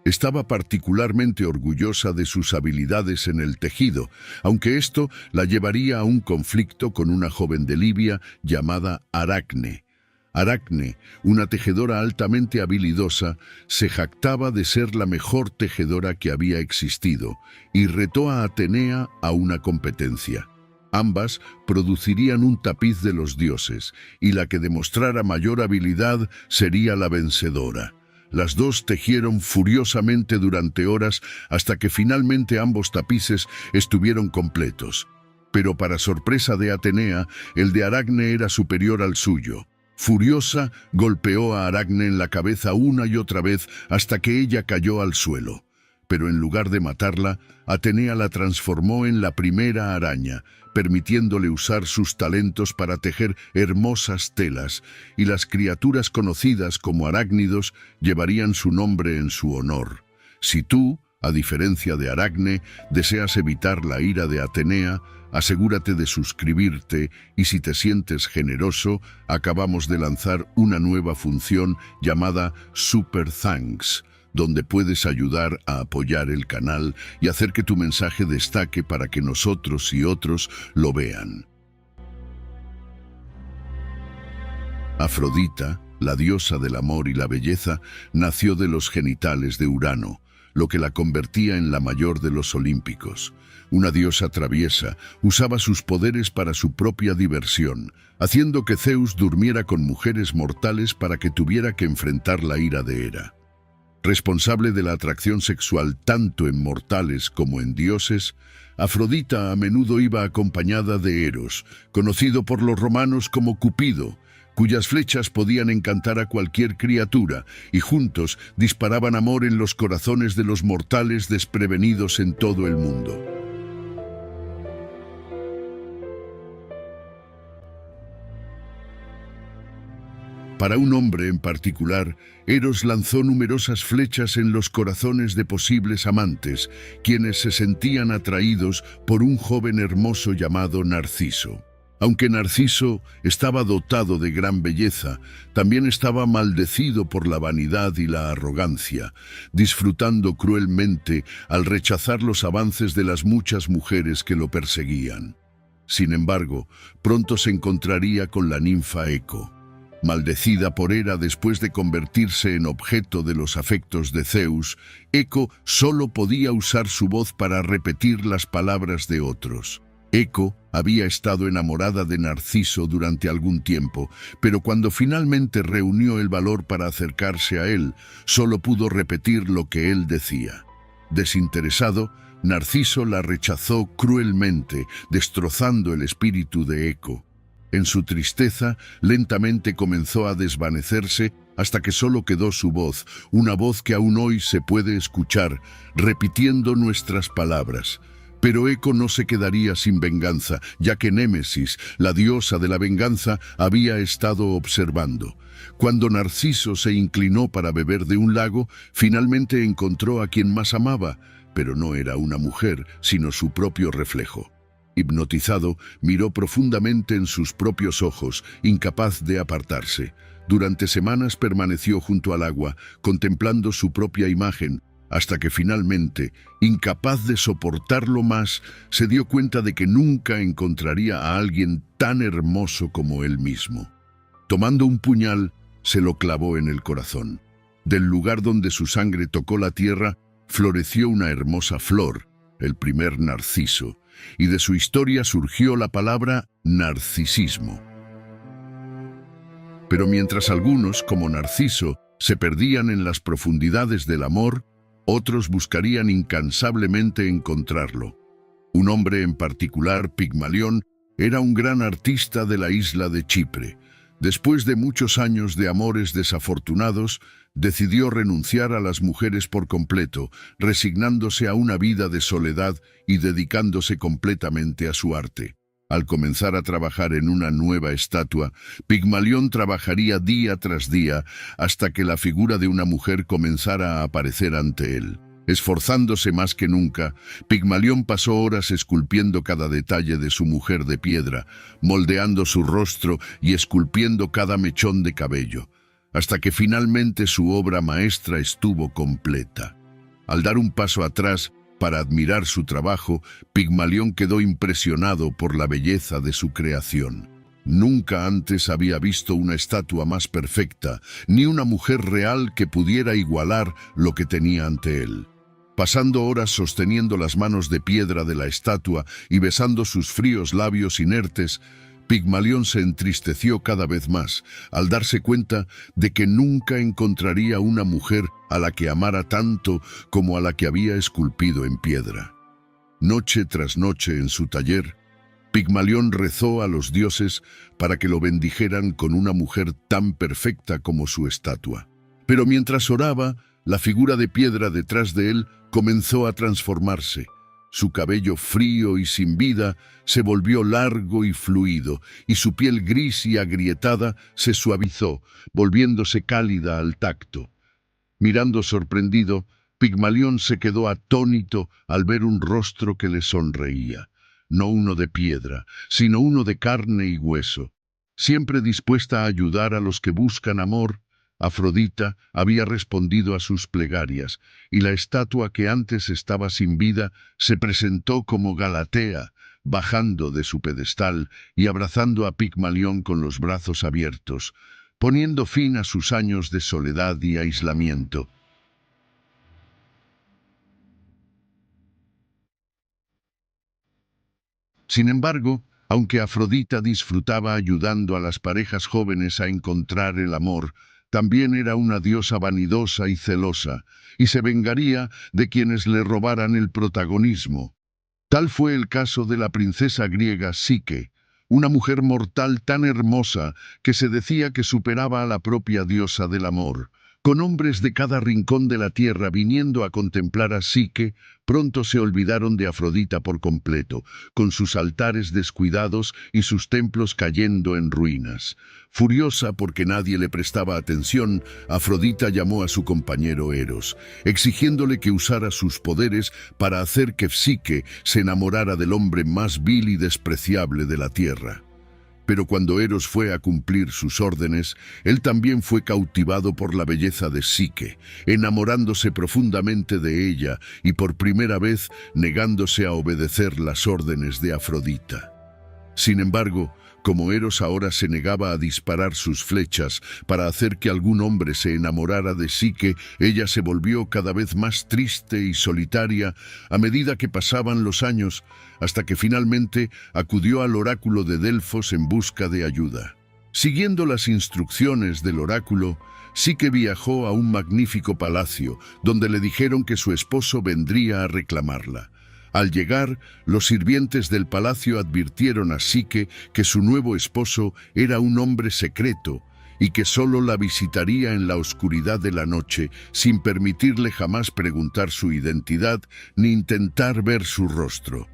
Estaba particularmente orgullosa de sus habilidades en el tejido, aunque esto la llevaría a un conflicto con una joven de Libia llamada Aracne. Aracne, una tejedora altamente habilidosa, se jactaba de ser la mejor tejedora que había existido y retó a Atenea a una competencia. Ambas producirían un tapiz de los dioses y la que demostrara mayor habilidad sería la vencedora. Las dos tejieron furiosamente durante horas hasta que finalmente ambos tapices estuvieron completos. Pero para sorpresa de Atenea, el de Aracne era superior al suyo. Furiosa, golpeó a Aracne en la cabeza una y otra vez hasta que ella cayó al suelo. Pero en lugar de matarla, Atenea la transformó en la primera araña, permitiéndole usar sus talentos para tejer hermosas telas, y las criaturas conocidas como arácnidos llevarían su nombre en su honor. Si tú, A diferencia de Aracne, deseas evitar la ira de Atenea, asegúrate de suscribirte y si te sientes generoso, acabamos de lanzar una nueva función llamada Super Thanks, donde puedes ayudar a apoyar el canal y hacer que tu mensaje destaque para que nosotros y otros lo vean. Afrodita, la diosa del amor y la belleza, nació de los genitales de Urano, lo que la convertía en la mayor de los olímpicos. Una diosa traviesa, usaba sus poderes para su propia diversión, haciendo que Zeus durmiera con mujeres mortales para que tuviera que enfrentar la ira de Hera. Responsable de la atracción sexual tanto en mortales como en dioses, Afrodita a menudo iba acompañada de Eros, conocido por los romanos como Cupido, cuyas flechas podían encantar a cualquier criatura, y juntos disparaban amor en los corazones de los mortales desprevenidos en todo el mundo. Para un hombre en particular, Eros lanzó numerosas flechas en los corazones de posibles amantes, quienes se sentían atraídos por un joven hermoso llamado Narciso. Aunque Narciso estaba dotado de gran belleza, también estaba maldecido por la vanidad y la arrogancia, disfrutando cruelmente al rechazar los avances de las muchas mujeres que lo perseguían. Sin embargo, pronto se encontraría con la ninfa Eco. Maldecida por Hera después de convertirse en objeto de los afectos de Zeus, Eco solo podía usar su voz para repetir las palabras de otros. Eco había estado enamorada de Narciso durante algún tiempo, pero cuando finalmente reunió el valor para acercarse a él, solo pudo repetir lo que él decía. Desinteresado, Narciso la rechazó cruelmente, destrozando el espíritu de Eco. En su tristeza, lentamente comenzó a desvanecerse hasta que solo quedó su voz, una voz que aún hoy se puede escuchar, repitiendo nuestras palabras. Pero Eco no se quedaría sin venganza, ya que Némesis, la diosa de la venganza, había estado observando. Cuando Narciso se inclinó para beber de un lago, finalmente encontró a quien más amaba, pero no era una mujer, sino su propio reflejo. Hipnotizado, miró profundamente en sus propios ojos, incapaz de apartarse. Durante semanas permaneció junto al agua, contemplando su propia imagen, hasta que finalmente, incapaz de soportarlo más, se dio cuenta de que nunca encontraría a alguien tan hermoso como él mismo. Tomando un puñal, se lo clavó en el corazón. Del lugar donde su sangre tocó la tierra, floreció una hermosa flor, el primer narciso, y de su historia surgió la palabra narcisismo. Pero mientras algunos, como Narciso, se perdían en las profundidades del amor, otros buscarían incansablemente encontrarlo. Un hombre en particular, Pigmalión, era un gran artista de la isla de Chipre. Después de muchos años de amores desafortunados, decidió renunciar a las mujeres por completo, resignándose a una vida de soledad y dedicándose completamente a su arte. Al comenzar a trabajar en una nueva estatua, Pigmalión trabajaría día tras día hasta que la figura de una mujer comenzara a aparecer ante él. Esforzándose más que nunca, Pigmalión pasó horas esculpiendo cada detalle de su mujer de piedra, moldeando su rostro y esculpiendo cada mechón de cabello, hasta que finalmente su obra maestra estuvo completa. Al dar un paso atrás, para admirar su trabajo, Pigmalión quedó impresionado por la belleza de su creación. Nunca antes había visto una estatua más perfecta, ni una mujer real que pudiera igualar lo que tenía ante él. Pasando horas sosteniendo las manos de piedra de la estatua y besando sus fríos labios inertes, Pigmalión se entristeció cada vez más al darse cuenta de que nunca encontraría una mujer a la que amara tanto como a la que había esculpido en piedra. Noche tras noche en su taller, Pigmalión rezó a los dioses para que lo bendijeran con una mujer tan perfecta como su estatua. Pero mientras oraba, la figura de piedra detrás de él comenzó a transformarse. Su cabello frío y sin vida se volvió largo y fluido, y su piel gris y agrietada se suavizó, volviéndose cálida al tacto. Mirando sorprendido, Pigmalión se quedó atónito al ver un rostro que le sonreía, no uno de piedra, sino uno de carne y hueso. Siempre dispuesta a ayudar a los que buscan amor, Afrodita había respondido a sus plegarias, y la estatua que antes estaba sin vida se presentó como Galatea, bajando de su pedestal y abrazando a Pigmalión con los brazos abiertos, poniendo fin a sus años de soledad y aislamiento. Sin embargo, aunque Afrodita disfrutaba ayudando a las parejas jóvenes a encontrar el amor, también era una diosa vanidosa y celosa, y se vengaría de quienes le robaran el protagonismo. Tal fue el caso de la princesa griega Psique, una mujer mortal tan hermosa que se decía que superaba a la propia diosa del amor. Con hombres de cada rincón de la tierra viniendo a contemplar a Psique, pronto se olvidaron de Afrodita por completo, con sus altares descuidados y sus templos cayendo en ruinas. Furiosa porque nadie le prestaba atención, Afrodita llamó a su compañero Eros, exigiéndole que usara sus poderes para hacer que Psique se enamorara del hombre más vil y despreciable de la tierra. Pero cuando Eros fue a cumplir sus órdenes, él también fue cautivado por la belleza de Psique, enamorándose profundamente de ella y por primera vez negándose a obedecer las órdenes de Afrodita. Sin embargo, como Eros ahora se negaba a disparar sus flechas para hacer que algún hombre se enamorara de Psique, ella se volvió cada vez más triste y solitaria a medida que pasaban los años, hasta que finalmente acudió al oráculo de Delfos en busca de ayuda. Siguiendo las instrucciones del oráculo, Psique viajó a un magnífico palacio, donde le dijeron que su esposo vendría a reclamarla. Al llegar, los sirvientes del palacio advirtieron a Psique que su nuevo esposo era un hombre secreto y que solo la visitaría en la oscuridad de la noche, sin permitirle jamás preguntar su identidad ni intentar ver su rostro.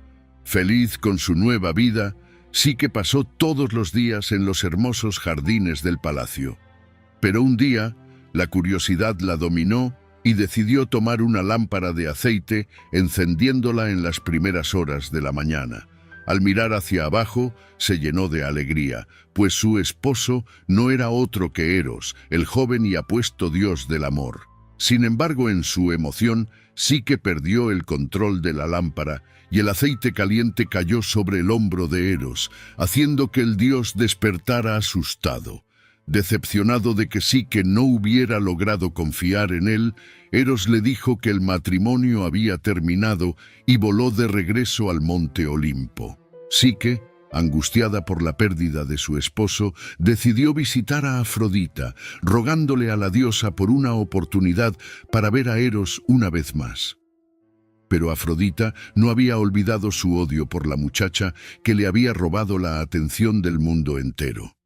Feliz con su nueva vida, Psique pasó todos los días en los hermosos jardines del palacio. Pero un día, la curiosidad la dominó y decidió tomar una lámpara de aceite, encendiéndola en las primeras horas de la mañana. Al mirar hacia abajo, se llenó de alegría, pues su esposo no era otro que Eros, el joven y apuesto dios del amor. Sin embargo, en su emoción, Psique perdió el control de la lámpara y el aceite caliente cayó sobre el hombro de Eros, haciendo que el dios despertara asustado. Decepcionado de que Psique no hubiera logrado confiar en él, Eros le dijo que el matrimonio había terminado y voló de regreso al monte Olimpo. Psique, angustiada por la pérdida de su esposo, decidió visitar a Afrodita, rogándole a la diosa por una oportunidad para ver a Eros una vez más. Pero Afrodita no había olvidado su odio por la muchacha que le había robado la atención del mundo entero.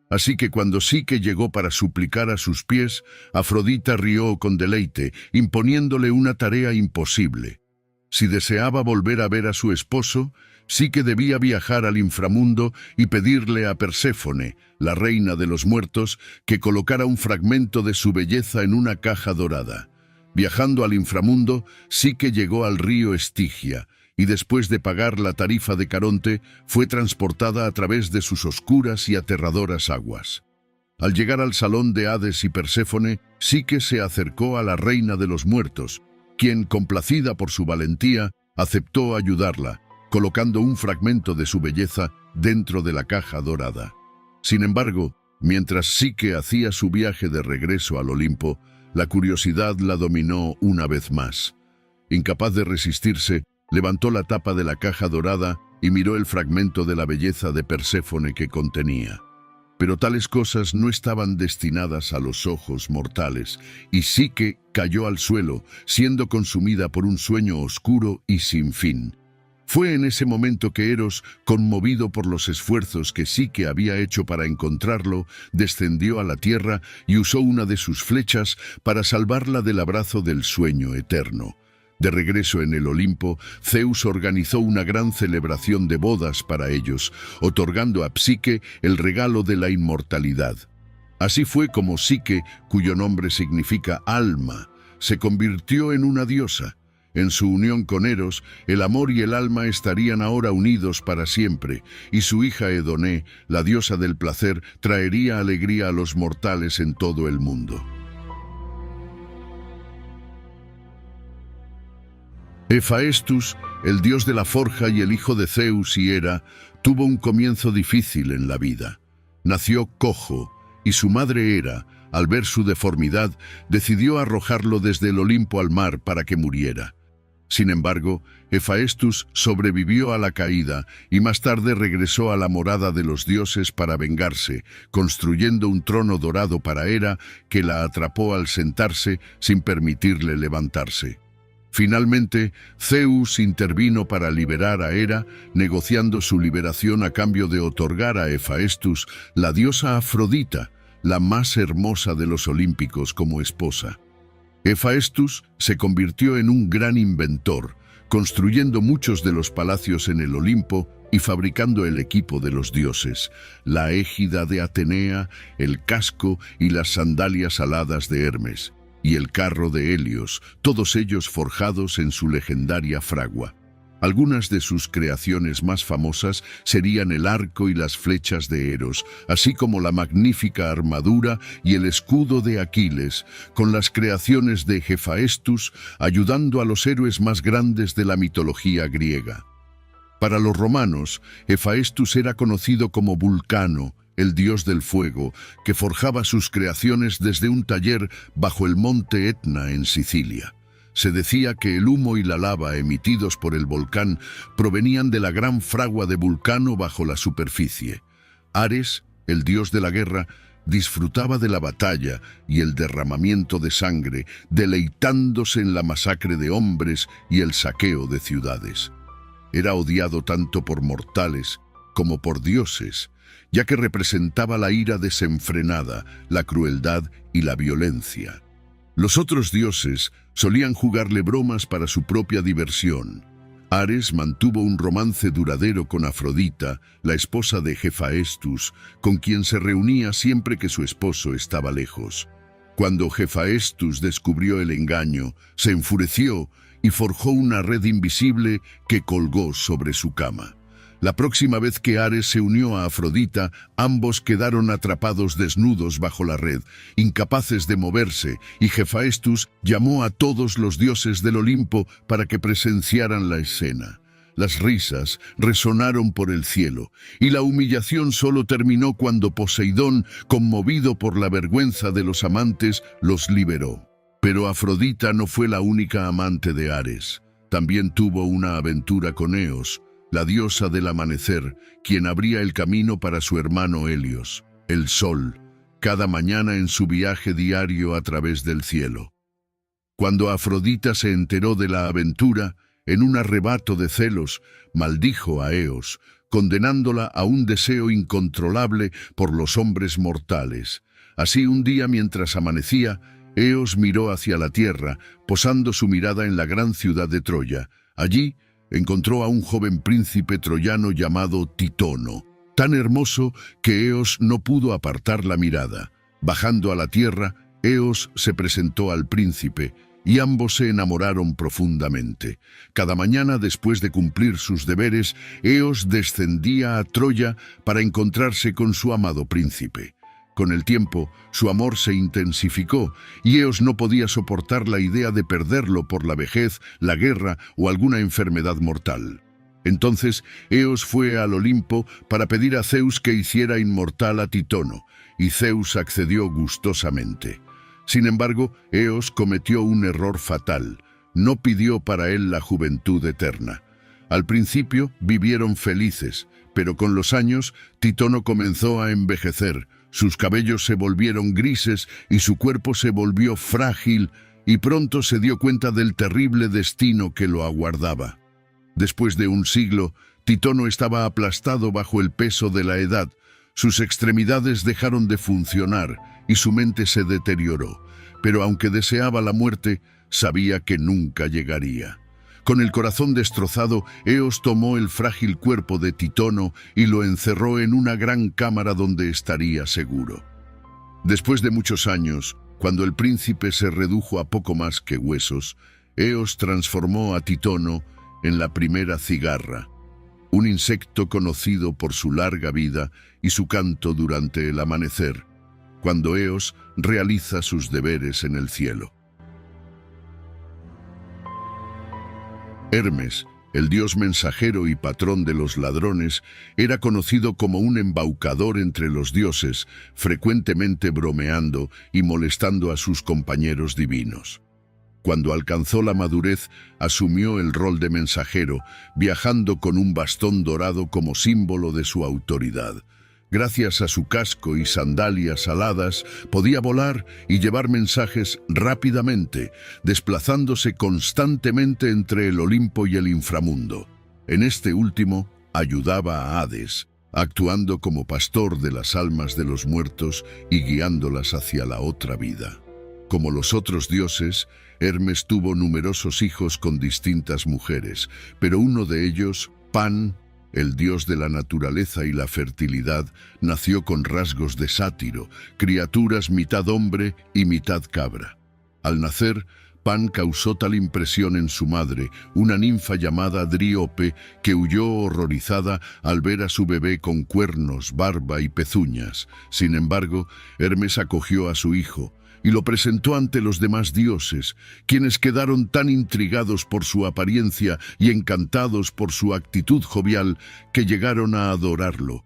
Así que cuando Psique llegó para suplicar a sus pies, Afrodita rió con deleite, imponiéndole una tarea imposible. Si deseaba volver a ver a su esposo, Psique debía viajar al inframundo y pedirle a Perséfone, la reina de los muertos, que colocara un fragmento de su belleza en una caja dorada. Viajando al inframundo, Psique llegó al río Estigia, y después de pagar la tarifa de Caronte, fue transportada a través de sus oscuras y aterradoras aguas. Al llegar al salón de Hades y Perséfone, Psique se acercó a la reina de los muertos, quien, complacida por su valentía, aceptó ayudarla, colocando un fragmento de su belleza dentro de la caja dorada. Sin embargo, mientras Psique hacía su viaje de regreso al Olimpo, la curiosidad la dominó una vez más. Incapaz de resistirse, levantó la tapa de la caja dorada y miró el fragmento de la belleza de Perséfone que contenía. Pero tales cosas no estaban destinadas a los ojos mortales, y Psique cayó al suelo, siendo consumida por un sueño oscuro y sin fin. Fue en ese momento que Eros, conmovido por los esfuerzos que Psique había hecho para encontrarlo, descendió a la tierra y usó una de sus flechas para salvarla del abrazo del sueño eterno. De regreso en el Olimpo, Zeus organizó una gran celebración de bodas para ellos, otorgando a Psique el regalo de la inmortalidad. Así fue como Psique, cuyo nombre significa alma, se convirtió en una diosa. En su unión con Eros, el amor y el alma estarían ahora unidos para siempre, y su hija Edoné, la diosa del placer, traería alegría a los mortales en todo el mundo. Hefaestus, el dios de la forja y el hijo de Zeus y Hera, tuvo un comienzo difícil en la vida. Nació cojo, y su madre Hera, al ver su deformidad, decidió arrojarlo desde el Olimpo al mar para que muriera. Sin embargo, Hefaestus sobrevivió a la caída y más tarde regresó a la morada de los dioses para vengarse, construyendo un trono dorado para Hera que la atrapó al sentarse sin permitirle levantarse. Finalmente, Zeus intervino para liberar a Hera, negociando su liberación a cambio de otorgar a Hefaestus la diosa Afrodita, la más hermosa de los olímpicos, como esposa. Hefaestus se convirtió en un gran inventor, construyendo muchos de los palacios en el Olimpo y fabricando el equipo de los dioses, la égida de Atenea, el casco y las sandalias aladas de Hermes, y el carro de Helios, todos ellos forjados en su legendaria fragua. Algunas de sus creaciones más famosas serían el arco y las flechas de Eros, así como la magnífica armadura y el escudo de Aquiles, con las creaciones de Hefaestus, ayudando a los héroes más grandes de la mitología griega. Para los romanos, Hefaestus era conocido como Vulcano, el dios del fuego, que forjaba sus creaciones desde un taller bajo el monte Etna en Sicilia. Se decía que el humo y la lava emitidos por el volcán provenían de la gran fragua de Vulcano bajo la superficie. Ares, el dios de la guerra, disfrutaba de la batalla y el derramamiento de sangre, deleitándose en la masacre de hombres y el saqueo de ciudades. Era odiado tanto por mortales como por dioses, ya que representaba la ira desenfrenada, la crueldad y la violencia. Los otros dioses solían jugarle bromas para su propia diversión. Ares mantuvo un romance duradero con Afrodita, la esposa de Hefaestus, con quien se reunía siempre que su esposo estaba lejos. Cuando Hefaestus descubrió el engaño, se enfureció y forjó una red invisible que colgó sobre su cama. La próxima vez que Ares se unió a Afrodita, ambos quedaron atrapados desnudos bajo la red, incapaces de moverse, y Hefaestus llamó a todos los dioses del Olimpo para que presenciaran la escena. Las risas resonaron por el cielo, y la humillación solo terminó cuando Poseidón, conmovido por la vergüenza de los amantes, los liberó. Pero Afrodita no fue la única amante de Ares. También tuvo una aventura con Eos, la diosa del amanecer, quien abría el camino para su hermano Helios, el sol, cada mañana en su viaje diario a través del cielo. Cuando Afrodita se enteró de la aventura, en un arrebato de celos, maldijo a Eos, condenándola a un deseo incontrolable por los hombres mortales. Así, un día mientras amanecía, Eos miró hacia la tierra, posando su mirada en la gran ciudad de Troya. Allí, encontró a un joven príncipe troyano llamado Titono, tan hermoso que Eos no pudo apartar la mirada. Bajando a la tierra, Eos se presentó al príncipe y ambos se enamoraron profundamente. Cada mañana, después de cumplir sus deberes, Eos descendía a Troya para encontrarse con su amado príncipe. Con el tiempo, su amor se intensificó y Eos no podía soportar la idea de perderlo por la vejez, la guerra o alguna enfermedad mortal. Entonces, Eos fue al Olimpo para pedir a Zeus que hiciera inmortal a Titono, y Zeus accedió gustosamente. Sin embargo, Eos cometió un error fatal. No pidió para él la juventud eterna. Al principio vivieron felices, pero con los años Titono comenzó a envejecer. Sus cabellos se volvieron grises y su cuerpo se volvió frágil, y pronto se dio cuenta del terrible destino que lo aguardaba. Después de un siglo, Titono estaba aplastado bajo el peso de la edad. Sus extremidades dejaron de funcionar y su mente se deterioró. Pero aunque deseaba la muerte, sabía que nunca llegaría. Con el corazón destrozado, Eos tomó el frágil cuerpo de Titono y lo encerró en una gran cámara donde estaría seguro. Después de muchos años, Cuando el príncipe se redujo a poco más que huesos, Eos transformó a Titono en la primera cigarra, un insecto conocido por su larga vida y su canto durante el amanecer, cuando Eos realiza sus deberes en el cielo. Hermes, el dios mensajero y patrón de los ladrones, era conocido como un embaucador entre los dioses, frecuentemente bromeando y molestando a sus compañeros divinos. Cuando alcanzó la madurez, asumió el rol de mensajero, viajando con un bastón dorado como símbolo de su autoridad. Gracias a su casco y sandalias aladas, podía volar y llevar mensajes rápidamente, desplazándose constantemente entre el Olimpo y el inframundo. En este último, ayudaba a Hades, actuando como pastor de las almas de los muertos y guiándolas hacia la otra vida. Como los otros dioses, Hermes tuvo numerosos hijos con distintas mujeres, pero uno de ellos, Pan, el dios de la naturaleza y la fertilidad, nació con rasgos de sátiro, criaturas mitad hombre y mitad cabra. Al nacer, Pan causó tal impresión en su madre, una ninfa llamada Dríope, que huyó horrorizada al ver a su bebé con cuernos, barba y pezuñas. Sin embargo, Hermes acogió a su hijo y lo presentó ante los demás dioses, quienes quedaron tan intrigados por su apariencia y encantados por su actitud jovial que llegaron a adorarlo.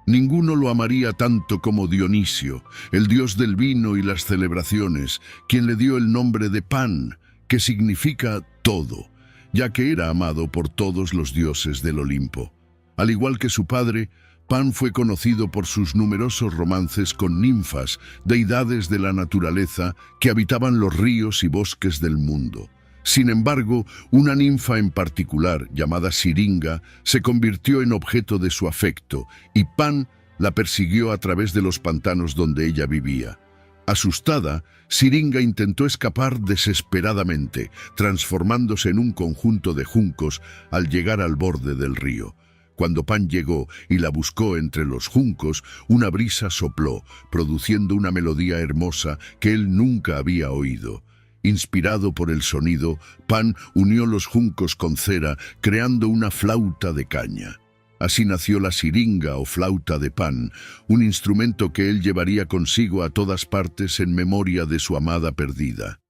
Ninguno lo amaría tanto como Dionisio, el dios del vino y las celebraciones, quien le dio el nombre de Pan, que significa todo, ya que era amado por todos los dioses del Olimpo. Al igual que su padre, Pan fue conocido por sus numerosos romances con ninfas, deidades de la naturaleza que habitaban los ríos y bosques del mundo. Sin embargo, una ninfa en particular, llamada Siringa, se convirtió en objeto de su afecto, y Pan la persiguió a través de los pantanos donde ella vivía. Asustada, Siringa intentó escapar desesperadamente, transformándose en un conjunto de juncos al llegar al borde del río. Cuando Pan llegó y la buscó entre los juncos, una brisa sopló, produciendo una melodía hermosa que él nunca había oído. Inspirado por el sonido, Pan unió los juncos con cera, creando una flauta de caña. Así nació la siringa o flauta de Pan, un instrumento que él llevaría consigo a todas partes en memoria de su amada perdida.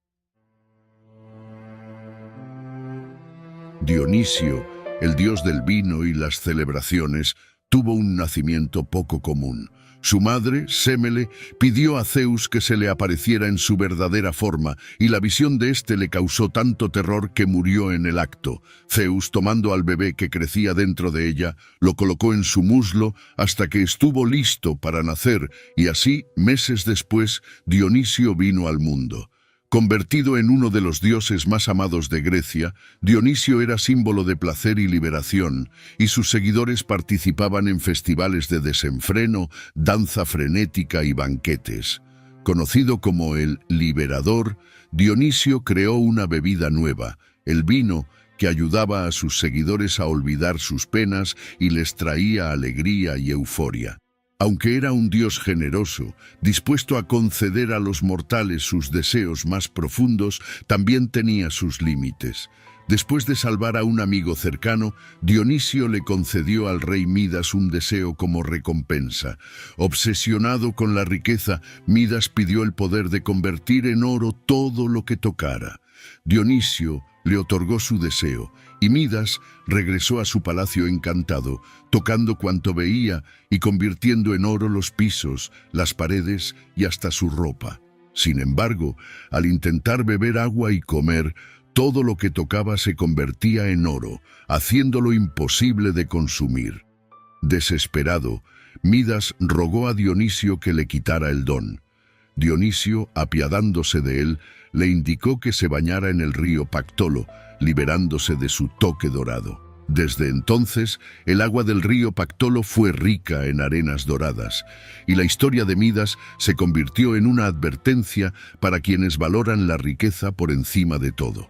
Dionisio, el dios del vino y las celebraciones, tuvo un nacimiento poco común. Su madre, Sémele, pidió a Zeus que se le apareciera en su verdadera forma, y la visión de éste le causó tanto terror que murió en el acto. Zeus, tomando al bebé que crecía dentro de ella, lo colocó en su muslo hasta que estuvo listo para nacer, y así, meses después, Dionisio vino al mundo. Convertido en uno de los dioses más amados de Grecia, Dionisio era símbolo de placer y liberación, y sus seguidores participaban en festivales de desenfreno, danza frenética y banquetes. Conocido como el Liberador, Dionisio creó una bebida nueva, el vino, que ayudaba a sus seguidores a olvidar sus penas y les traía alegría y euforia. Aunque era un dios generoso, dispuesto a conceder a los mortales sus deseos más profundos, también tenía sus límites. Después de salvar a un amigo cercano, Dionisio le concedió al rey Midas un deseo como recompensa. Obsesionado con la riqueza, Midas pidió el poder de convertir en oro todo lo que tocara. Dionisio le otorgó su deseo, y Midas regresó a su palacio encantado, tocando cuanto veía y convirtiendo en oro los pisos, las paredes y hasta su ropa. Sin embargo, al intentar beber agua y comer, todo lo que tocaba se convertía en oro, haciéndolo imposible de consumir. Desesperado, Midas rogó a Dionisio que le quitara el don. Dionisio, apiadándose de él, le indicó que se bañara en el río Pactolo, liberándose de su toque dorado. Desde entonces, el agua del río Pactolo fue rica en arenas doradas, y la historia de Midas se convirtió en una advertencia para quienes valoran la riqueza por encima de todo.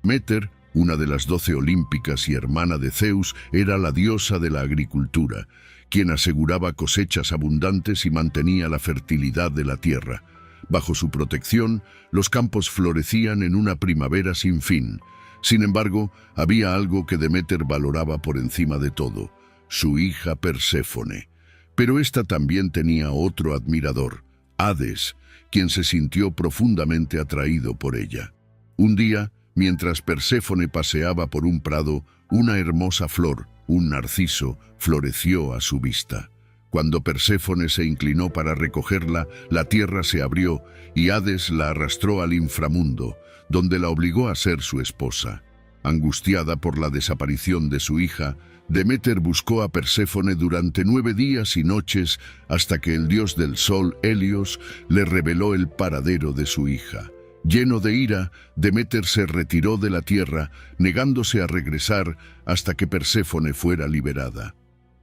Deméter, Una de las 12 olímpicas y hermana de Zeus era la diosa de la agricultura, quien aseguraba cosechas abundantes y mantenía la fertilidad de la tierra. Bajo su protección, los campos florecían en una primavera sin fin. Sin embargo, había algo que Deméter valoraba por encima de todo: su hija Perséfone. Pero ésta también tenía otro admirador, Hades, quien se sintió profundamente atraído por ella. Un día, mientras Perséfone paseaba por un prado, una hermosa flor, un narciso, floreció a su vista. Cuando Perséfone se inclinó para recogerla, la tierra se abrió y Hades la arrastró al inframundo, donde la obligó a ser su esposa. Angustiada por la desaparición de su hija, Deméter buscó a Perséfone durante 9 días y noches hasta que el dios del sol, Helios, le reveló el paradero de su hija. Lleno de ira, Deméter se retiró de la tierra, negándose a regresar hasta que Perséfone fuera liberada.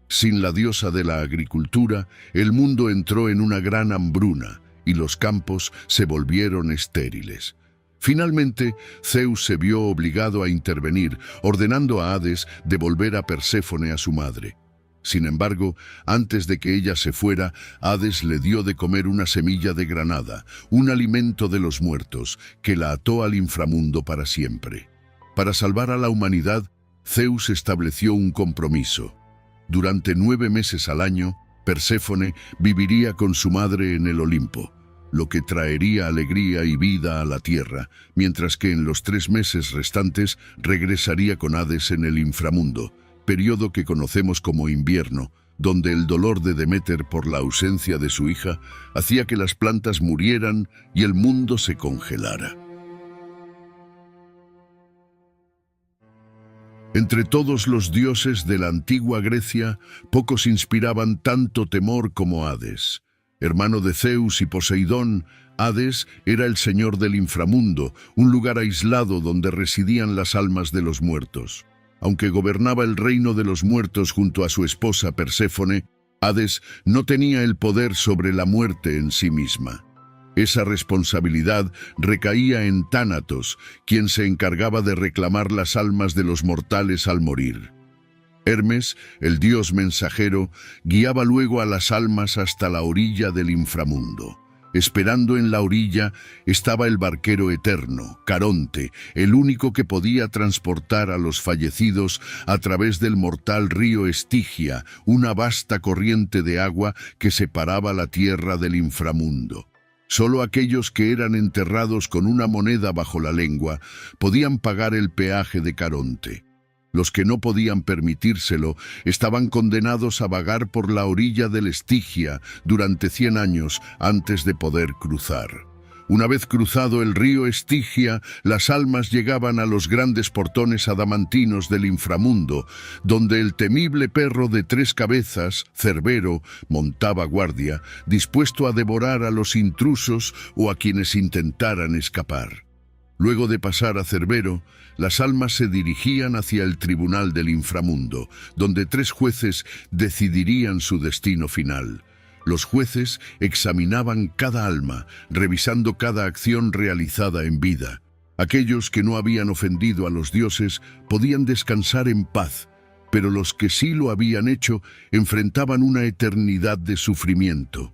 Sin la diosa de la agricultura, el mundo entró en una gran hambruna y los campos se volvieron estériles. Finalmente, Zeus se vio obligado a intervenir, ordenando a Hades devolver a Perséfone a su madre. Sin embargo, antes de que ella se fuera, Hades le dio de comer una semilla de granada, un alimento de los muertos, que la ató al inframundo para siempre. Para salvar a la humanidad, Zeus estableció un compromiso. Durante 9 meses al año, Perséfone viviría con su madre en el Olimpo, lo que traería alegría y vida a la tierra, mientras que en los 3 meses restantes regresaría con Hades en el inframundo, periodo que conocemos como invierno, donde el dolor de Deméter por la ausencia de su hija hacía que las plantas murieran y el mundo se congelara. Entre todos los dioses de la antigua Grecia, pocos inspiraban tanto temor como Hades. Hermano de Zeus y Poseidón, Hades era el señor del inframundo, un lugar aislado donde residían las almas de los muertos. Aunque gobernaba el reino de los muertos junto a su esposa Perséfone, Hades no tenía el poder sobre la muerte en sí misma. Esa responsabilidad recaía en Tánatos, quien se encargaba de reclamar las almas de los mortales al morir. Hermes, el dios mensajero, guiaba luego a las almas hasta la orilla del inframundo. Esperando en la orilla estaba el barquero eterno, Caronte, el único que podía transportar a los fallecidos a través del mortal río Estigia, una vasta corriente de agua que separaba la tierra del inframundo. Solo aquellos que eran enterrados con una moneda bajo la lengua podían pagar el peaje de Caronte. Los que no podían permitírselo estaban condenados a vagar por la orilla del Estigia durante 100 años antes de poder cruzar. Una vez cruzado el río Estigia, las almas llegaban a los grandes portones adamantinos del inframundo, donde el temible perro de 3 cabezas, Cerbero, montaba guardia, dispuesto a devorar a los intrusos o a quienes intentaran escapar. Luego de pasar a Cerbero, las almas se dirigían hacia el tribunal del inframundo, donde 3 jueces decidirían su destino final. Los jueces examinaban cada alma, revisando cada acción realizada en vida. Aquellos que no habían ofendido a los dioses podían descansar en paz, pero los que sí lo habían hecho enfrentaban una eternidad de sufrimiento.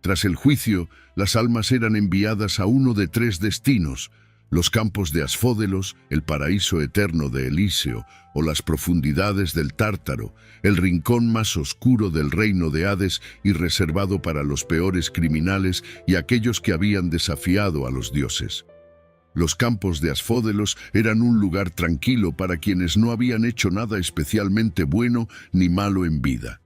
Tras el juicio, las almas eran enviadas a uno de 3 destinos: los campos de Asfódelos, el paraíso eterno de Elíseo, o las profundidades del Tártaro, el rincón más oscuro del reino de Hades y reservado para los peores criminales y aquellos que habían desafiado a los dioses. Los campos de Asfódelos eran un lugar tranquilo para quienes no habían hecho nada especialmente bueno ni malo en vida.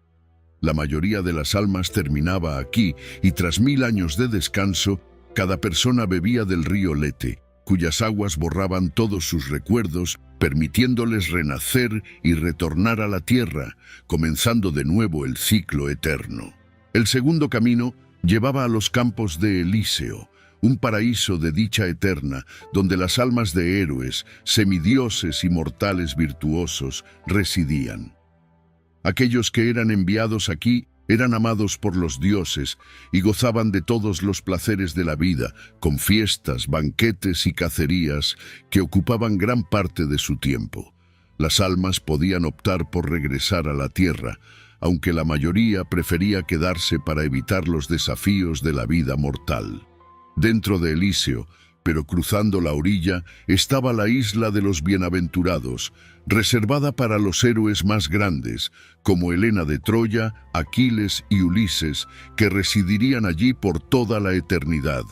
La mayoría de las almas terminaba aquí y tras 1000 años de descanso, cada persona bebía del río Lete, cuyas aguas borraban todos sus recuerdos, permitiéndoles renacer y retornar a la tierra, comenzando de nuevo el ciclo eterno. El segundo camino llevaba a los campos de Elíseo, un paraíso de dicha eterna, donde las almas de héroes, semidioses y mortales virtuosos residían. Aquellos que eran enviados aquí Eran amados por los dioses y gozaban de todos los placeres de la vida, con fiestas, banquetes y cacerías que ocupaban gran parte de su tiempo. Las almas podían optar por regresar a la tierra, aunque la mayoría prefería quedarse para evitar los desafíos de la vida mortal. Dentro de Elíseo, pero cruzando la orilla, estaba la isla de los bienaventurados, reservada para los héroes más grandes, como Helena de Troya, Aquiles y Ulises, que residirían allí por toda la eternidad.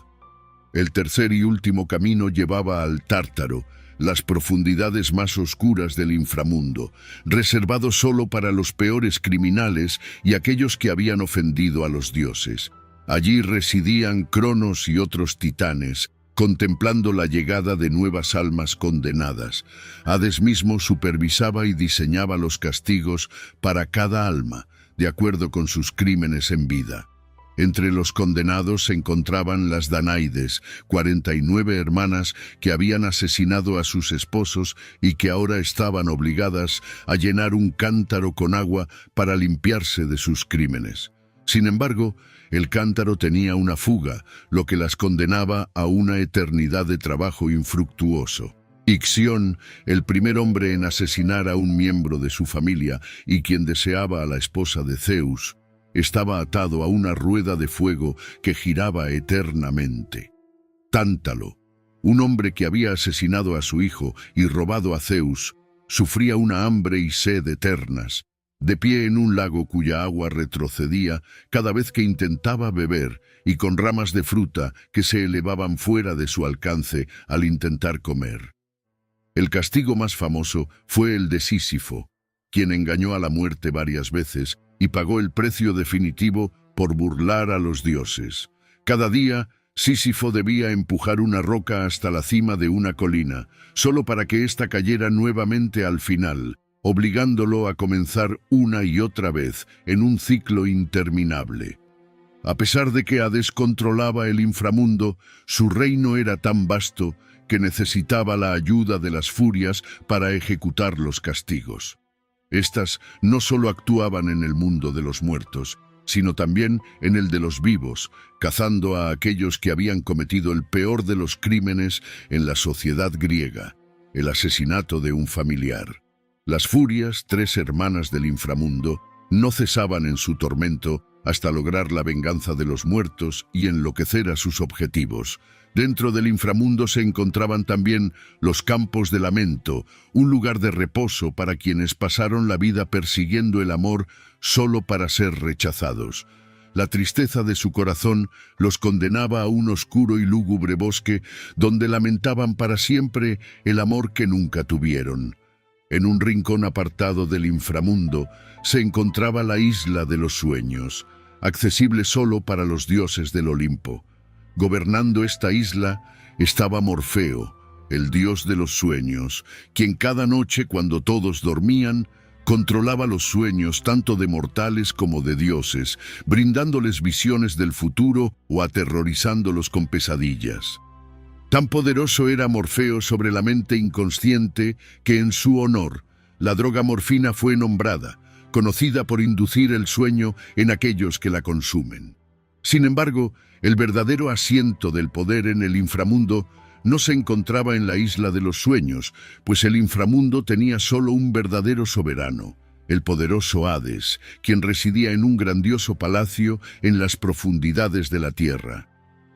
El tercer y último camino llevaba al Tártaro, las profundidades más oscuras del inframundo, reservado solo para los peores criminales y aquellos que habían ofendido a los dioses. Allí residían Cronos y otros titanes, contemplando la llegada de nuevas almas condenadas. Hades mismo supervisaba y diseñaba los castigos para cada alma, de acuerdo con sus crímenes en vida. Entre los condenados se encontraban las Danaides, 49 hermanas que habían asesinado a sus esposos y que ahora estaban obligadas a llenar un cántaro con agua para limpiarse de sus crímenes. Sin embargo, el cántaro tenía una fuga, lo que las condenaba a una eternidad de trabajo infructuoso. Ixión, el primer hombre en asesinar a un miembro de su familia y quien deseaba a la esposa de Zeus, estaba atado a una rueda de fuego que giraba eternamente. Tántalo, un hombre que había asesinado a su hijo y robado a Zeus, sufría una hambre y sed eternas, de pie en un lago cuya agua retrocedía cada vez que intentaba beber y con ramas de fruta que se elevaban fuera de su alcance al intentar comer. El castigo más famoso fue el de Sísifo, quien engañó a la muerte varias veces y pagó el precio definitivo por burlar a los dioses. Cada día, Sísifo debía empujar una roca hasta la cima de una colina, solo para que ésta cayera nuevamente al final, obligándolo a comenzar una y otra vez en un ciclo interminable. A pesar de que Hades controlaba el inframundo, su reino era tan vasto que necesitaba la ayuda de las furias para ejecutar los castigos. Estas no solo actuaban en el mundo de los muertos, sino también en el de los vivos, cazando a aquellos que habían cometido el peor de los crímenes en la sociedad griega, el asesinato de un familiar. Las furias, 3 hermanas del inframundo, no cesaban en su tormento hasta lograr la venganza de los muertos y enloquecer a sus objetivos. Dentro del inframundo se encontraban también los campos de lamento, un lugar de reposo para quienes pasaron la vida persiguiendo el amor solo para ser rechazados. La tristeza de su corazón los condenaba a un oscuro y lúgubre bosque donde lamentaban para siempre el amor que nunca tuvieron. En un rincón apartado del inframundo se encontraba la isla de los sueños, accesible solo para los dioses del Olimpo. Gobernando esta isla estaba Morfeo, el dios de los sueños, quien cada noche, cuando todos dormían, controlaba los sueños tanto de mortales como de dioses, brindándoles visiones del futuro o aterrorizándolos con pesadillas. Tan poderoso era Morfeo sobre la mente inconsciente que en su honor la droga morfina fue nombrada, conocida por inducir el sueño en aquellos que la consumen. Sin embargo, el verdadero asiento del poder en el inframundo no se encontraba en la isla de los sueños, pues el inframundo tenía solo un verdadero soberano, el poderoso Hades, quien residía en un grandioso palacio en las profundidades de la tierra.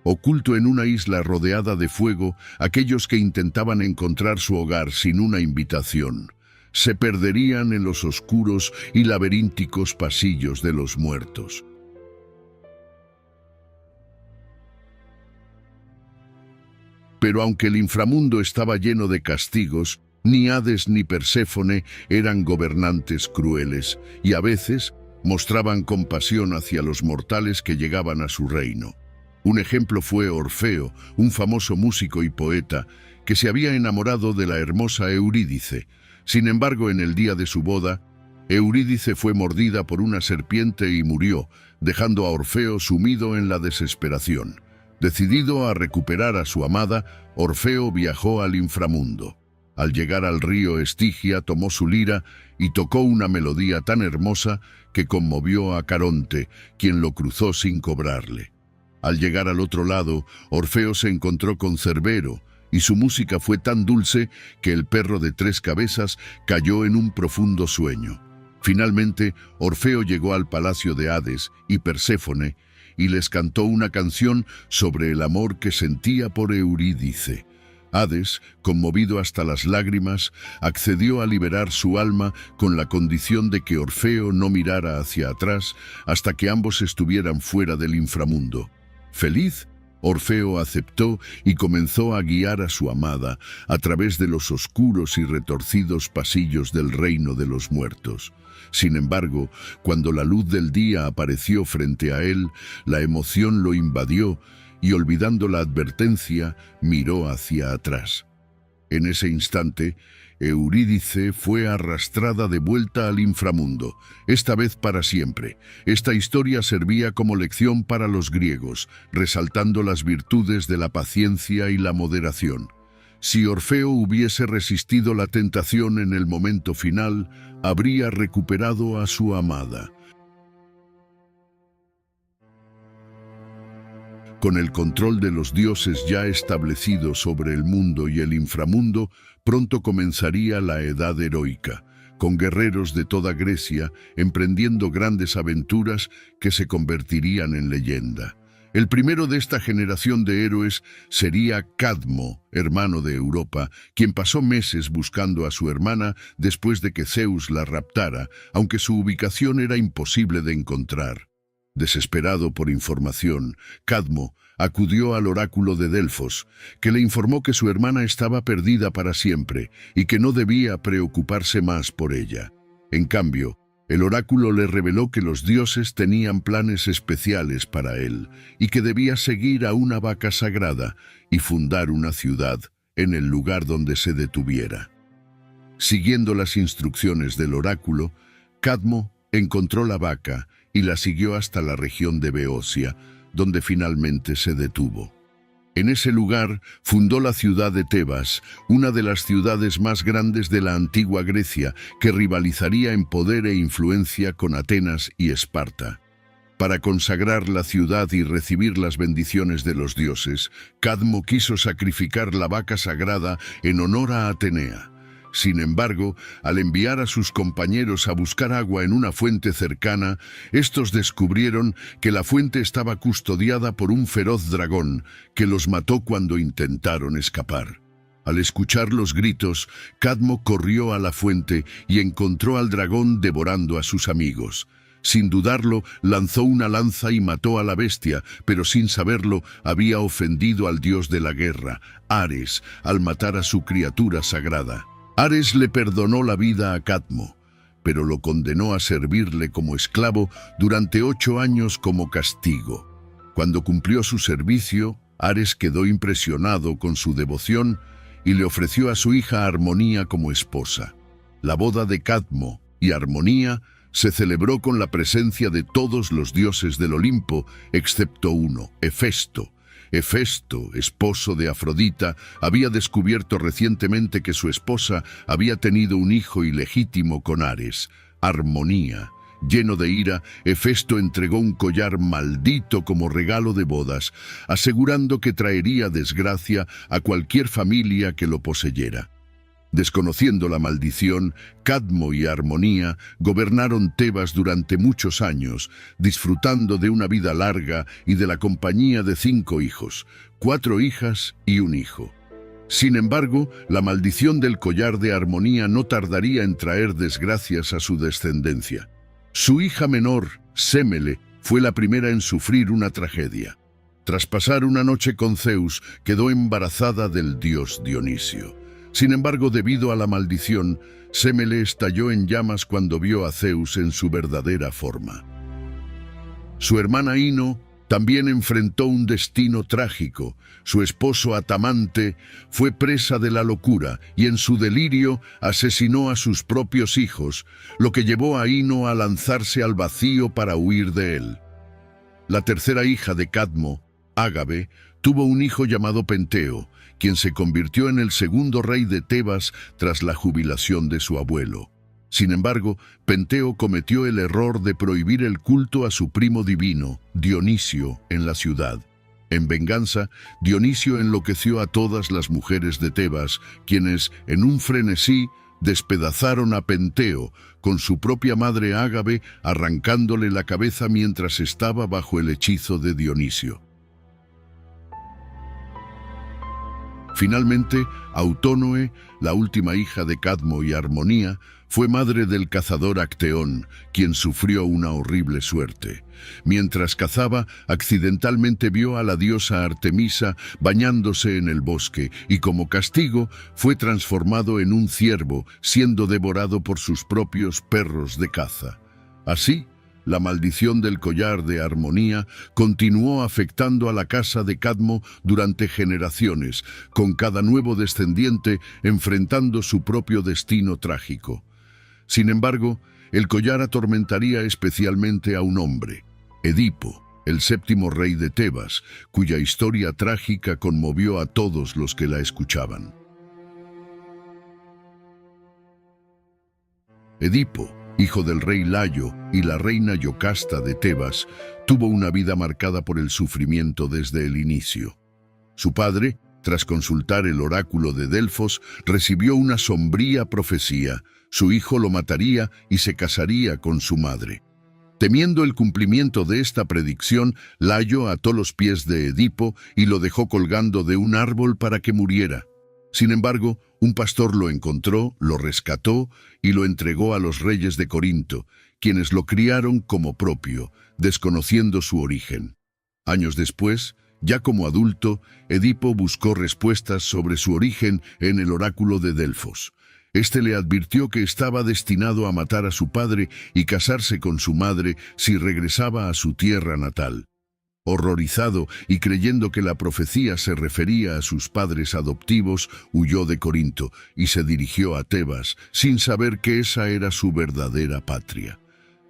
Oculto en una isla rodeada de fuego, aquellos que intentaban encontrar su hogar sin una invitación se perderían en los oscuros y laberínticos pasillos de los muertos. Pero aunque el inframundo estaba lleno de castigos, ni Hades ni Perséfone eran gobernantes crueles y a veces mostraban compasión hacia los mortales que llegaban a su reino. Un ejemplo fue Orfeo, un famoso músico y poeta que se había enamorado de la hermosa Eurídice. Sin embargo, en el día de su boda, Eurídice fue mordida por una serpiente y murió, dejando a Orfeo sumido en la desesperación. Decidido a recuperar a su amada, Orfeo viajó al inframundo. Al llegar al río Estigia tomó su lira y tocó una melodía tan hermosa que conmovió a Caronte, quien lo cruzó sin cobrarle. Al llegar al otro lado, Orfeo se encontró con Cerbero, y su música fue tan dulce que el perro de 3 cabezas cayó en un profundo sueño. Finalmente, Orfeo llegó al palacio de Hades y Perséfone y les cantó una canción sobre el amor que sentía por Eurídice. Hades, conmovido hasta las lágrimas, accedió a liberar su alma con la condición de que Orfeo no mirara hacia atrás hasta que ambos estuvieran fuera del inframundo. Feliz, Orfeo aceptó y comenzó a guiar a su amada a través de los oscuros y retorcidos pasillos del reino de los muertos. Sin embargo, cuando la luz del día apareció frente a él, la emoción lo invadió y, olvidando la advertencia, miró hacia atrás. En ese instante, Eurídice fue arrastrada de vuelta al inframundo, esta vez para siempre. Esta historia servía como lección para los griegos, resaltando las virtudes de la paciencia y la moderación. Si Orfeo hubiese resistido la tentación en el momento final, habría recuperado a su amada. Con el control de los dioses ya establecido sobre el mundo y el inframundo, pronto comenzaría la Edad Heroica, con guerreros de toda Grecia emprendiendo grandes aventuras que se convertirían en leyenda. El primero de esta generación de héroes sería Cadmo, hermano de Europa, quien pasó meses buscando a su hermana después de que Zeus la raptara, aunque su ubicación era imposible de encontrar. Desesperado por información, Cadmo acudió al oráculo de Delfos, que le informó que su hermana estaba perdida para siempre y que no debía preocuparse más por ella. En cambio, el oráculo le reveló que los dioses tenían planes especiales para él y que debía seguir a una vaca sagrada y fundar una ciudad en el lugar donde se detuviera. Siguiendo las instrucciones del oráculo, Cadmo encontró la vaca y la siguió hasta la región de Beocia, donde finalmente se detuvo. En ese lugar fundó la ciudad de Tebas, una de las ciudades más grandes de la antigua Grecia, que rivalizaría en poder e influencia con Atenas y Esparta. Para consagrar la ciudad y recibir las bendiciones de los dioses, Cadmo quiso sacrificar la vaca sagrada en honor a Atenea. Sin embargo, al enviar a sus compañeros a buscar agua en una fuente cercana, estos descubrieron que la fuente estaba custodiada por un feroz dragón que los mató cuando intentaron escapar. Al escuchar los gritos, Cadmo corrió a la fuente y encontró al dragón devorando a sus amigos. Sin dudarlo, lanzó una lanza y mató a la bestia, pero sin saberlo había ofendido al dios de la guerra, Ares, al matar a su criatura sagrada. Ares le perdonó la vida a Cadmo, pero lo condenó a servirle como esclavo durante 8 años como castigo. Cuando cumplió su servicio, Ares quedó impresionado con su devoción y le ofreció a su hija Armonía como esposa. La boda de Cadmo y Armonía se celebró con la presencia de todos los dioses del Olimpo, excepto uno, Hefesto. Hefesto, esposo de Afrodita, había descubierto recientemente que su esposa había tenido un hijo ilegítimo con Ares, Armonía. Lleno de ira, Hefesto entregó un collar maldito como regalo de bodas, asegurando que traería desgracia a cualquier familia que lo poseyera. Desconociendo la maldición, Cadmo y Armonía gobernaron Tebas durante muchos años, disfrutando de una vida larga y de la compañía de 5 hijos, 4 hijas y un hijo. Sin embargo, la maldición del collar de Armonía no tardaría en traer desgracias a su descendencia. Su hija menor, Sémele, fue la primera en sufrir una tragedia. Tras pasar una noche con Zeus, quedó embarazada del dios Dionisio. Sin embargo, debido a la maldición, Sémele estalló en llamas cuando vio a Zeus en su verdadera forma. Su hermana Ino también enfrentó un destino trágico. Su esposo Atamante fue presa de la locura y en su delirio asesinó a sus propios hijos, lo que llevó a Ino a lanzarse al vacío para huir de él. La tercera hija de Cadmo, Ágave, tuvo un hijo llamado Penteo, quien se convirtió en el segundo rey de Tebas tras la jubilación de su abuelo. Sin embargo, Penteo cometió el error de prohibir el culto a su primo divino, Dionisio, en la ciudad. En venganza, Dionisio enloqueció a todas las mujeres de Tebas, quienes, en un frenesí, despedazaron a Penteo, con su propia madre Ágave arrancándole la cabeza mientras estaba bajo el hechizo de Dionisio. Finalmente, Autónoe, la última hija de Cadmo y Armonía, fue madre del cazador Acteón, quien sufrió una horrible suerte. Mientras cazaba, accidentalmente vio a la diosa Artemisa bañándose en el bosque y como castigo fue transformado en un ciervo, siendo devorado por sus propios perros de caza. Así, la maldición del collar de Armonía continuó afectando a la casa de Cadmo durante generaciones, con cada nuevo descendiente enfrentando su propio destino trágico. Sin embargo, el collar atormentaría especialmente a un hombre, Edipo, el séptimo rey de Tebas, cuya historia trágica conmovió a todos los que la escuchaban. Edipo, hijo del rey Layo y la reina Yocasta de Tebas, tuvo una vida marcada por el sufrimiento desde el inicio. Su padre, tras consultar el oráculo de Delfos, recibió una sombría profecía. Su hijo lo mataría y se casaría con su madre. Temiendo el cumplimiento de esta predicción, Layo ató los pies de Edipo y lo dejó colgando de un árbol para que muriera. Sin embargo, un pastor lo encontró, lo rescató y lo entregó a los reyes de Corinto, quienes lo criaron como propio, desconociendo su origen. Años después, ya como adulto, Edipo buscó respuestas sobre su origen en el oráculo de Delfos. Este le advirtió que estaba destinado a matar a su padre y casarse con su madre si regresaba a su tierra natal. Horrorizado y creyendo que la profecía se refería a sus padres adoptivos, huyó de Corinto y se dirigió a Tebas, sin saber que esa era su verdadera patria.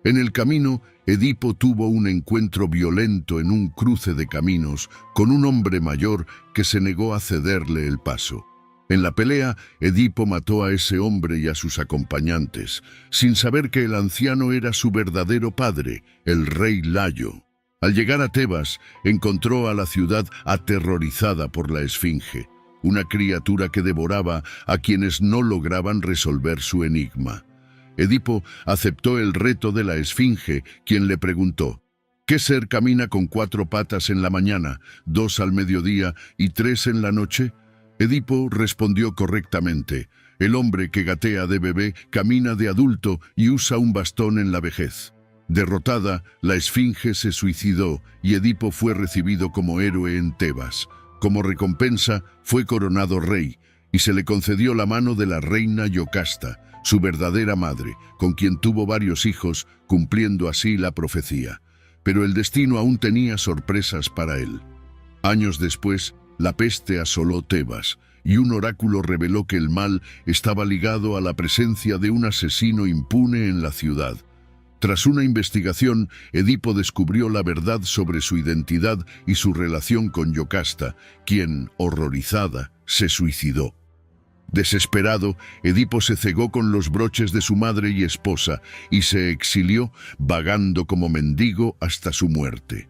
En el camino, Edipo tuvo un encuentro violento en un cruce de caminos con un hombre mayor que se negó a cederle el paso. En la pelea, Edipo mató a ese hombre y a sus acompañantes, sin saber que el anciano era su verdadero padre, el rey Layo. Al llegar a Tebas, encontró a la ciudad aterrorizada por la Esfinge, una criatura que devoraba a quienes no lograban resolver su enigma. Edipo aceptó el reto de la Esfinge, quien le preguntó: ¿qué ser camina con 4 patas en la mañana, 2 al mediodía y 3 en la noche? Edipo respondió correctamente: el hombre que gatea de bebé camina de adulto y usa un bastón en la vejez. Derrotada, la Esfinge se suicidó y Edipo fue recibido como héroe en Tebas. Como recompensa, fue coronado rey y se le concedió la mano de la reina Yocasta, su verdadera madre, con quien tuvo varios hijos, cumpliendo así la profecía. Pero el destino aún tenía sorpresas para él. Años después, la peste asoló Tebas, y un oráculo reveló que el mal estaba ligado a la presencia de un asesino impune en la ciudad. Tras una investigación, Edipo descubrió la verdad sobre su identidad y su relación con Yocasta, quien, horrorizada, se suicidó. Desesperado, Edipo se cegó con los broches de su madre y esposa y se exilió, vagando como mendigo hasta su muerte.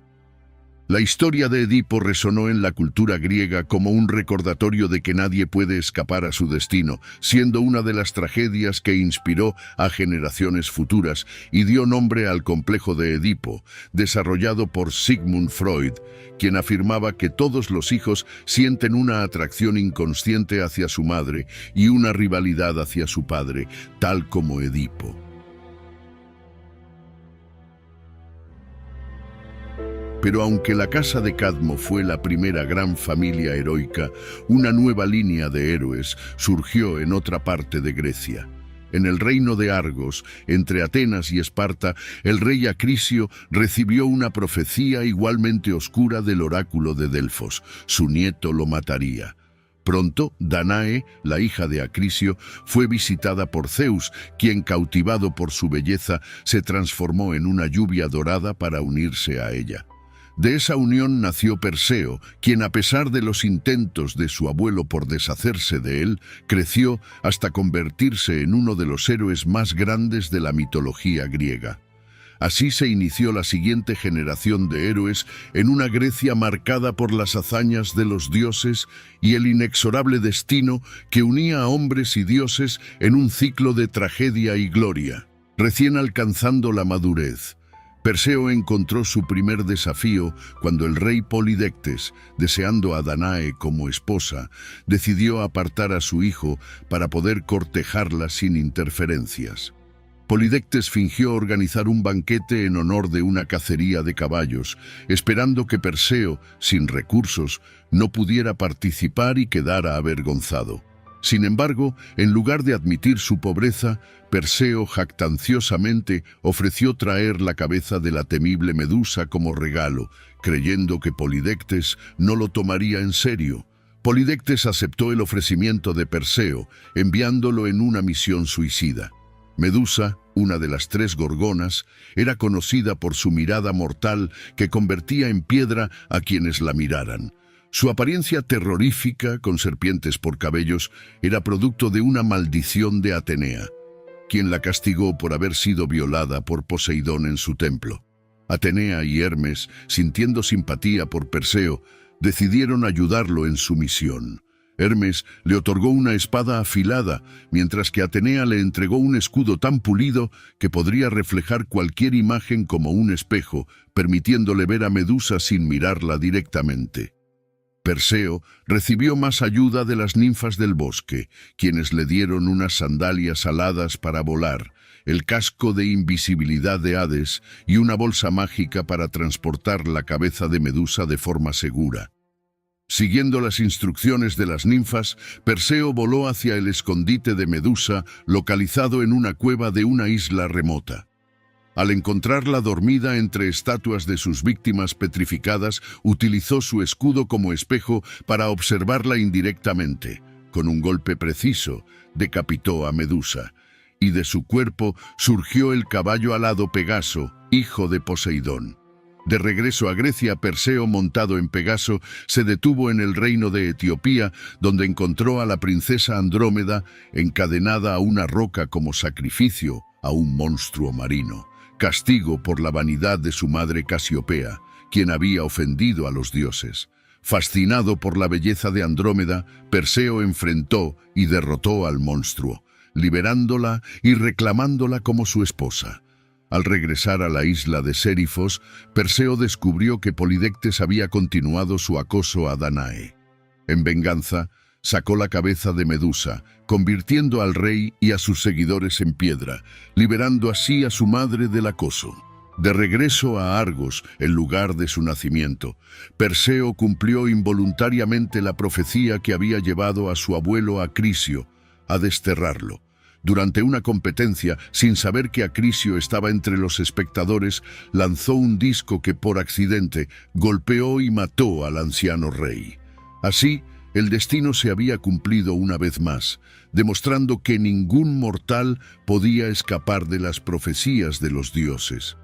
La historia de Edipo resonó en la cultura griega como un recordatorio de que nadie puede escapar a su destino, siendo una de las tragedias que inspiró a generaciones futuras y dio nombre al complejo de Edipo, desarrollado por Sigmund Freud, quien afirmaba que todos los hijos sienten una atracción inconsciente hacia su madre y una rivalidad hacia su padre, tal como Edipo. Pero aunque la casa de Cadmo fue la primera gran familia heroica, una nueva línea de héroes surgió en otra parte de Grecia. En el reino de Argos, entre Atenas y Esparta, el rey Acrisio recibió una profecía igualmente oscura del oráculo de Delfos: su nieto lo mataría. Pronto, Danae, la hija de Acrisio, fue visitada por Zeus, quien, cautivado por su belleza, se transformó en una lluvia dorada para unirse a ella. De esa unión nació Perseo, quien a pesar de los intentos de su abuelo por deshacerse de él, creció hasta convertirse en uno de los héroes más grandes de la mitología griega. Así se inició la siguiente generación de héroes en una Grecia marcada por las hazañas de los dioses y el inexorable destino que unía a hombres y dioses en un ciclo de tragedia y gloria. Recién alcanzando la madurez, Perseo encontró su primer desafío cuando el rey Polidectes, deseando a Danae como esposa, decidió apartar a su hijo para poder cortejarla sin interferencias. Polidectes fingió organizar un banquete en honor de una cacería de caballos, esperando que Perseo, sin recursos, no pudiera participar y quedara avergonzado. Sin embargo, en lugar de admitir su pobreza, Perseo jactanciosamente ofreció traer la cabeza de la temible Medusa como regalo, creyendo que Polidectes no lo tomaría en serio. Polidectes aceptó el ofrecimiento de Perseo, enviándolo en una misión suicida. Medusa, una de las 3 gorgonas, era conocida por su mirada mortal que convertía en piedra a quienes la miraran. Su apariencia terrorífica, con serpientes por cabellos, era producto de una maldición de Atenea, quien la castigó por haber sido violada por Poseidón en su templo. Atenea y Hermes, sintiendo simpatía por Perseo, decidieron ayudarlo en su misión. Hermes le otorgó una espada afilada, mientras que Atenea le entregó un escudo tan pulido que podría reflejar cualquier imagen como un espejo, permitiéndole ver a Medusa sin mirarla directamente. Perseo recibió más ayuda de las ninfas del bosque, quienes le dieron unas sandalias aladas para volar, el casco de invisibilidad de Hades y una bolsa mágica para transportar la cabeza de Medusa de forma segura. Siguiendo las instrucciones de las ninfas, Perseo voló hacia el escondite de Medusa, localizado en una cueva de una isla remota. Al encontrarla dormida entre estatuas de sus víctimas petrificadas, utilizó su escudo como espejo para observarla indirectamente. Con un golpe preciso, decapitó a Medusa, y de su cuerpo surgió el caballo alado Pegaso, hijo de Poseidón. De regreso a Grecia, Perseo, montado en Pegaso, se detuvo en el reino de Etiopía, donde encontró a la princesa Andrómeda encadenada a una roca como sacrificio a un monstruo marino, castigo por la vanidad de su madre Casiopea, quien había ofendido a los dioses. Fascinado por la belleza de Andrómeda, Perseo enfrentó y derrotó al monstruo, liberándola y reclamándola como su esposa. Al regresar a la isla de Sérifos, Perseo descubrió que Polidectes había continuado su acoso a Danae. En venganza, sacó la cabeza de Medusa, convirtiendo al rey y a sus seguidores en piedra, liberando así a su madre del acoso. De regreso a Argos, el lugar de su nacimiento, Perseo cumplió involuntariamente la profecía que había llevado a su abuelo Acrisio a desterrarlo. Durante una competencia, sin saber que Acrisio estaba entre los espectadores, lanzó un disco que por accidente golpeó y mató al anciano rey. Así, el destino se había cumplido una vez más, demostrando que ningún mortal podía escapar de las profecías de los dioses.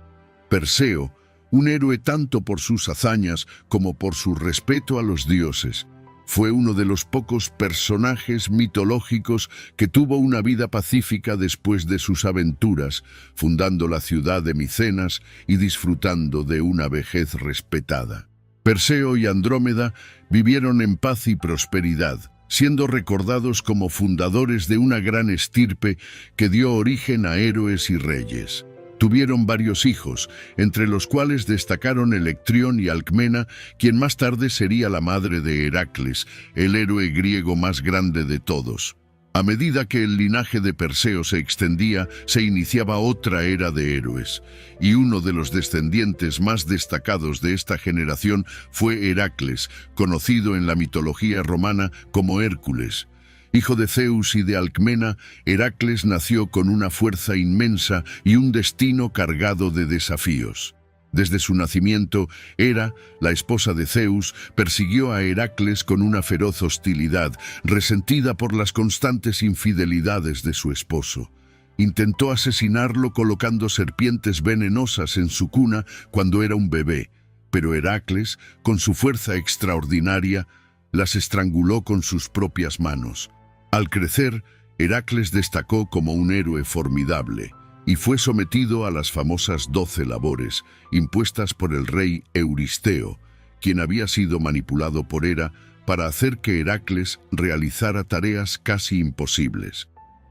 Perseo, un héroe tanto por sus hazañas como por su respeto a los dioses, fue uno de los pocos personajes mitológicos que tuvo una vida pacífica después de sus aventuras, fundando la ciudad de Micenas y disfrutando de una vejez respetada. Perseo y Andrómeda vivieron en paz y prosperidad, siendo recordados como fundadores de una gran estirpe que dio origen a héroes y reyes. Tuvieron varios hijos, entre los cuales destacaron Electrión y Alcmena, quien más tarde sería la madre de Heracles, el héroe griego más grande de todos. A medida que el linaje de Perseo se extendía, se iniciaba otra era de héroes, y uno de los descendientes más destacados de esta generación fue Heracles, conocido en la mitología romana como Hércules. Hijo de Zeus y de Alcmena, Heracles nació con una fuerza inmensa y un destino cargado de desafíos. Desde su nacimiento, Hera, la esposa de Zeus, persiguió a Heracles con una feroz hostilidad, resentida por las constantes infidelidades de su esposo. Intentó asesinarlo colocando serpientes venenosas en su cuna cuando era un bebé, pero Heracles, con su fuerza extraordinaria, las estranguló con sus propias manos. Al crecer, Heracles destacó como un héroe formidable y fue sometido a las famosas 12 labores impuestas por el rey Euristeo, quien había sido manipulado por Hera para hacer que Heracles realizara tareas casi imposibles.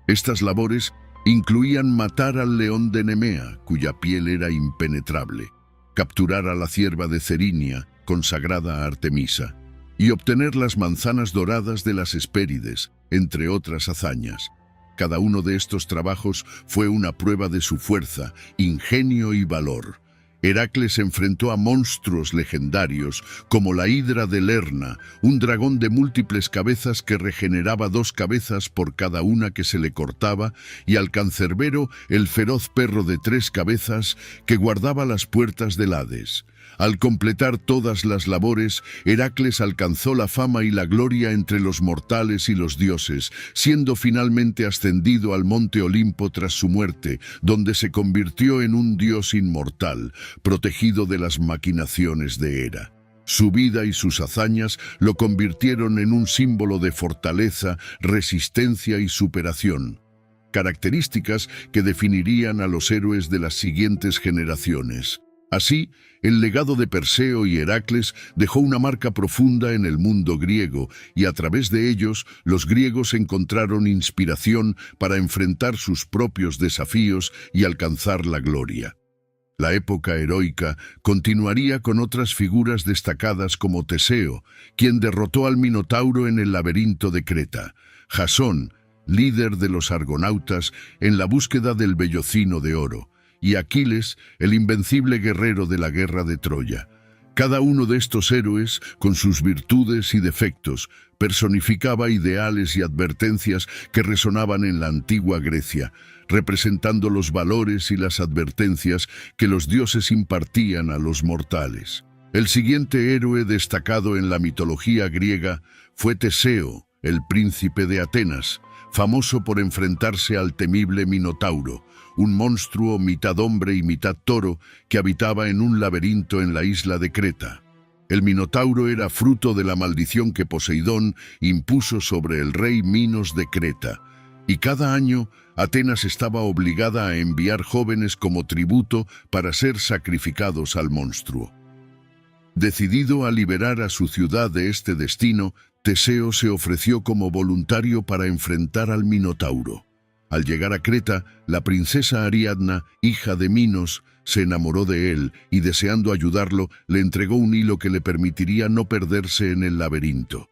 Estas labores incluían matar al león de Nemea, cuya piel era impenetrable, capturar a la cierva de Cerinia, consagrada a Artemisa, y obtener las manzanas doradas de las Hespérides, entre otras hazañas. Cada uno de estos trabajos fue una prueba de su fuerza, ingenio y valor. Heracles enfrentó a monstruos legendarios como la Hidra de Lerna, un dragón de múltiples cabezas que regeneraba 2 cabezas por cada una que se le cortaba, y al Cancerbero, el feroz perro de 3 cabezas que guardaba las puertas del Hades. Al completar todas las labores, Heracles alcanzó la fama y la gloria entre los mortales y los dioses, siendo finalmente ascendido al monte Olimpo tras su muerte, donde se convirtió en un dios inmortal, protegido de las maquinaciones de Hera. Su vida y sus hazañas lo convirtieron en un símbolo de fortaleza, resistencia y superación, características que definirían a los héroes de las siguientes generaciones. Así, el legado de Perseo y Heracles dejó una marca profunda en el mundo griego, y a través de ellos los griegos encontraron inspiración para enfrentar sus propios desafíos y alcanzar la gloria. La época heroica continuaría con otras figuras destacadas como Teseo, quien derrotó al Minotauro en el laberinto de Creta; Jasón, líder de los argonautas en la búsqueda del vellocino de oro; y Aquiles, el invencible guerrero de la guerra de Troya. Cada uno de estos héroes, con sus virtudes y defectos, personificaba ideales y advertencias que resonaban en la antigua Grecia, representando los valores y las advertencias que los dioses impartían a los mortales. El siguiente héroe destacado en la mitología griega fue Teseo, el príncipe de Atenas, famoso por enfrentarse al temible Minotauro, un monstruo mitad hombre y mitad toro que habitaba en un laberinto en la isla de Creta. El Minotauro era fruto de la maldición que Poseidón impuso sobre el rey Minos de Creta, y cada año Atenas estaba obligada a enviar jóvenes como tributo para ser sacrificados al monstruo. Decidido a liberar a su ciudad de este destino, Teseo se ofreció como voluntario para enfrentar al Minotauro. Al llegar a Creta, la princesa Ariadna, hija de Minos, se enamoró de él y, deseando ayudarlo, le entregó un hilo que le permitiría no perderse en el laberinto.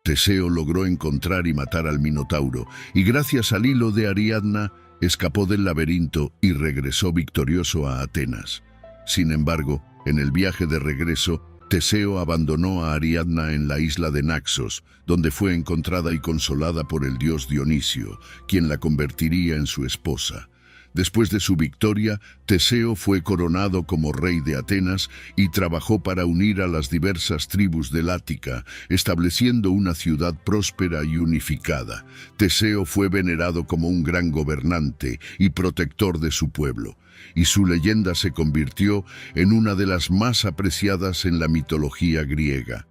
Teseo logró encontrar y matar al Minotauro, y gracias al hilo de Ariadna, escapó del laberinto y regresó victorioso a Atenas. Sin embargo, en el viaje de regreso, Teseo abandonó a Ariadna en la isla de Naxos, donde fue encontrada y consolada por el dios Dionisio, quien la convertiría en su esposa. Después de su victoria, Teseo fue coronado como rey de Atenas y trabajó para unir a las diversas tribus del Ática, estableciendo una ciudad próspera y unificada. Teseo fue venerado como un gran gobernante y protector de su pueblo, y su leyenda se convirtió en una de las más apreciadas en la mitología griega.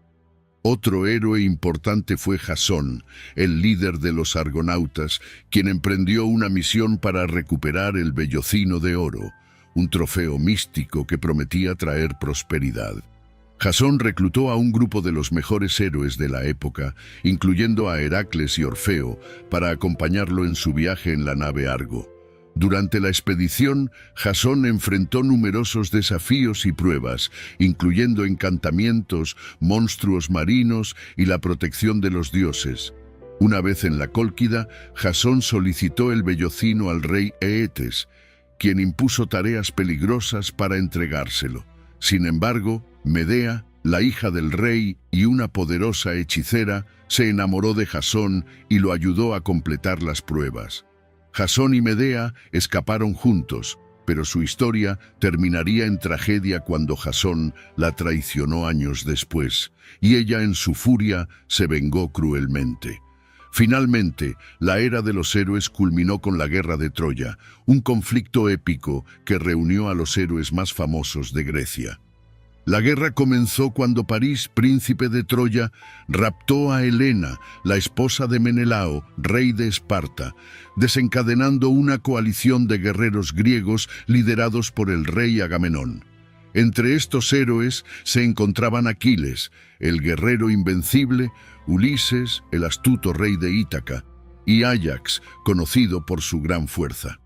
Otro héroe importante fue Jasón, el líder de los argonautas, quien emprendió una misión para recuperar el vellocino de oro, un trofeo místico que prometía traer prosperidad. Jasón reclutó a un grupo de los mejores héroes de la época, incluyendo a Heracles y Orfeo, para acompañarlo en su viaje en la nave Argo. Durante la expedición, Jasón enfrentó numerosos desafíos y pruebas, incluyendo encantamientos, monstruos marinos y la protección de los dioses. Una vez en la Cólquida, Jasón solicitó el vellocino al rey Eetes, quien impuso tareas peligrosas para entregárselo. Sin embargo, Medea, la hija del rey y una poderosa hechicera, se enamoró de Jasón y lo ayudó a completar las pruebas. Jasón y Medea escaparon juntos, pero su historia terminaría en tragedia cuando Jasón la traicionó años después, y ella en su furia se vengó cruelmente. Finalmente, la era de los héroes culminó con la Guerra de Troya, un conflicto épico que reunió a los héroes más famosos de Grecia. La guerra comenzó cuando París, príncipe de Troya, raptó a Helena, la esposa de Menelao, rey de Esparta, desencadenando una coalición de guerreros griegos liderados por el rey Agamenón. Entre estos héroes se encontraban Aquiles, el guerrero invencible, Ulises, el astuto rey de Ítaca, y Áyax, conocido por su gran fuerza.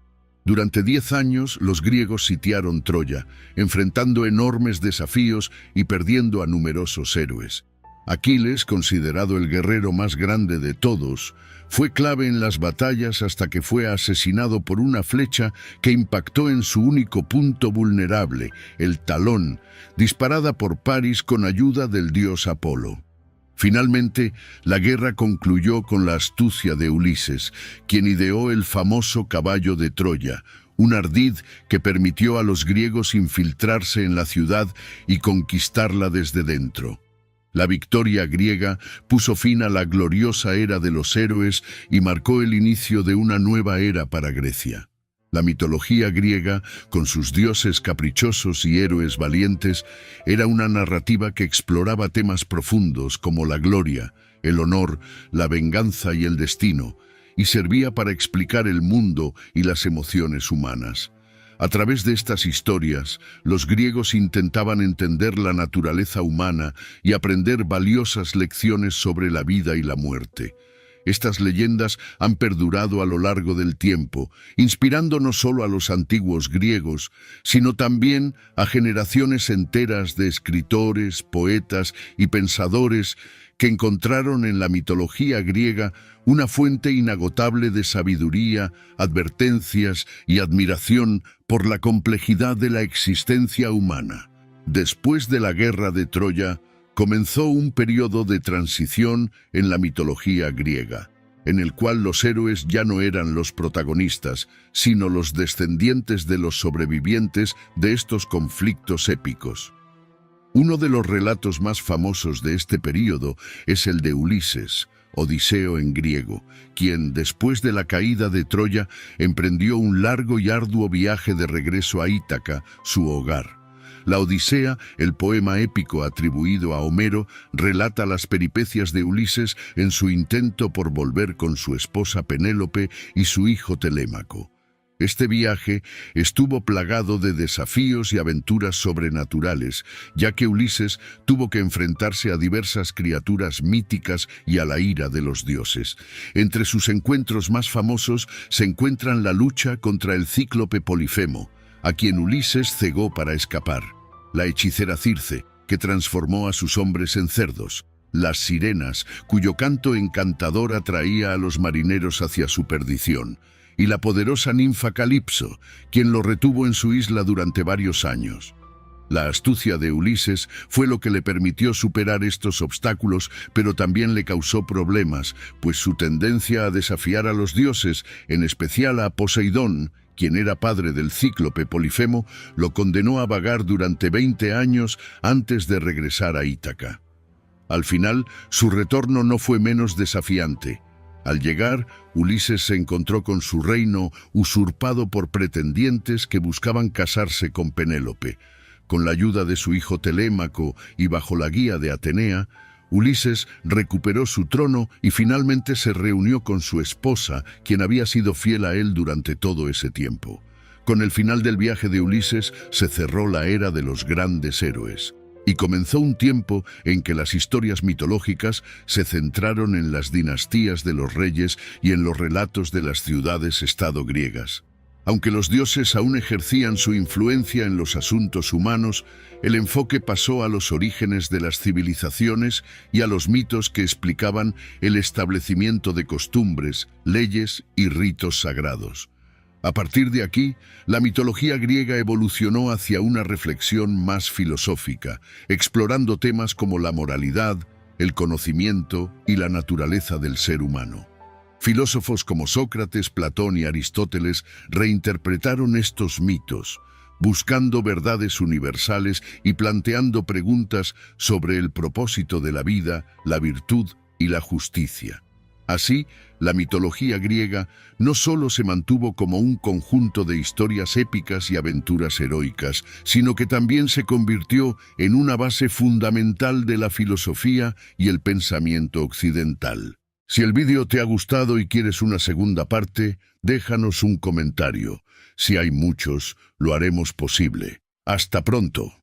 Durante 10 años los griegos sitiaron Troya, enfrentando enormes desafíos y perdiendo a numerosos héroes. Aquiles, considerado el guerrero más grande de todos, fue clave en las batallas hasta que fue asesinado por una flecha que impactó en su único punto vulnerable, el talón, disparada por Paris con ayuda del dios Apolo. Finalmente, la guerra concluyó con la astucia de Ulises, quien ideó el famoso caballo de Troya, un ardid que permitió a los griegos infiltrarse en la ciudad y conquistarla desde dentro. La victoria griega puso fin a la gloriosa era de los héroes y marcó el inicio de una nueva era para Grecia. La mitología griega, con sus dioses caprichosos y héroes valientes, era una narrativa que exploraba temas profundos como la gloria, el honor, la venganza y el destino, y servía para explicar el mundo y las emociones humanas. A través de estas historias, los griegos intentaban entender la naturaleza humana y aprender valiosas lecciones sobre la vida y la muerte. Estas leyendas han perdurado a lo largo del tiempo, inspirando no solo a los antiguos griegos, sino también a generaciones enteras de escritores, poetas y pensadores que encontraron en la mitología griega una fuente inagotable de sabiduría, advertencias y admiración por la complejidad de la existencia humana. Después de la guerra de Troya, comenzó un periodo de transición en la mitología griega, en el cual los héroes ya no eran los protagonistas, sino los descendientes de los sobrevivientes de estos conflictos épicos. Uno de los relatos más famosos de este periodo es el de Ulises, Odiseo en griego, quien, después de la caída de Troya, emprendió un largo y arduo viaje de regreso a Ítaca, su hogar. La Odisea, el poema épico atribuido a Homero, relata las peripecias de Ulises en su intento por volver con su esposa Penélope y su hijo Telémaco. Este viaje estuvo plagado de desafíos y aventuras sobrenaturales, ya que Ulises tuvo que enfrentarse a diversas criaturas míticas y a la ira de los dioses. Entre sus encuentros más famosos se encuentran la lucha contra el cíclope Polifemo, a quien Ulises cegó para escapar, la hechicera Circe, que transformó a sus hombres en cerdos, las sirenas, cuyo canto encantador atraía a los marineros hacia su perdición, y la poderosa ninfa Calipso, quien lo retuvo en su isla durante varios años. La astucia de Ulises fue lo que le permitió superar estos obstáculos, pero también le causó problemas, pues su tendencia a desafiar a los dioses, en especial a Poseidón, quien era padre del cíclope Polifemo, lo condenó a vagar durante 20 años antes de regresar a Ítaca. Al final, su retorno no fue menos desafiante. Al llegar, Ulises se encontró con su reino usurpado por pretendientes que buscaban casarse con Penélope. Con la ayuda de su hijo Telémaco y bajo la guía de Atenea, Ulises recuperó su trono y finalmente se reunió con su esposa, quien había sido fiel a él durante todo ese tiempo. Con el final del viaje de Ulises se cerró la era de los grandes héroes, y comenzó un tiempo en que las historias mitológicas se centraron en las dinastías de los reyes y en los relatos de las ciudades-estado griegas. Aunque los dioses aún ejercían su influencia en los asuntos humanos, el enfoque pasó a los orígenes de las civilizaciones y a los mitos que explicaban el establecimiento de costumbres, leyes y ritos sagrados. A partir de aquí, la mitología griega evolucionó hacia una reflexión más filosófica, explorando temas como la moralidad, el conocimiento y la naturaleza del ser humano. Filósofos como Sócrates, Platón y Aristóteles reinterpretaron estos mitos, buscando verdades universales y planteando preguntas sobre el propósito de la vida, la virtud y la justicia. Así, la mitología griega no solo se mantuvo como un conjunto de historias épicas y aventuras heroicas, sino que también se convirtió en una base fundamental de la filosofía y el pensamiento occidental. Si el vídeo te ha gustado y quieres una segunda parte, déjanos un comentario. Si hay muchos, lo haremos posible. ¡Hasta pronto!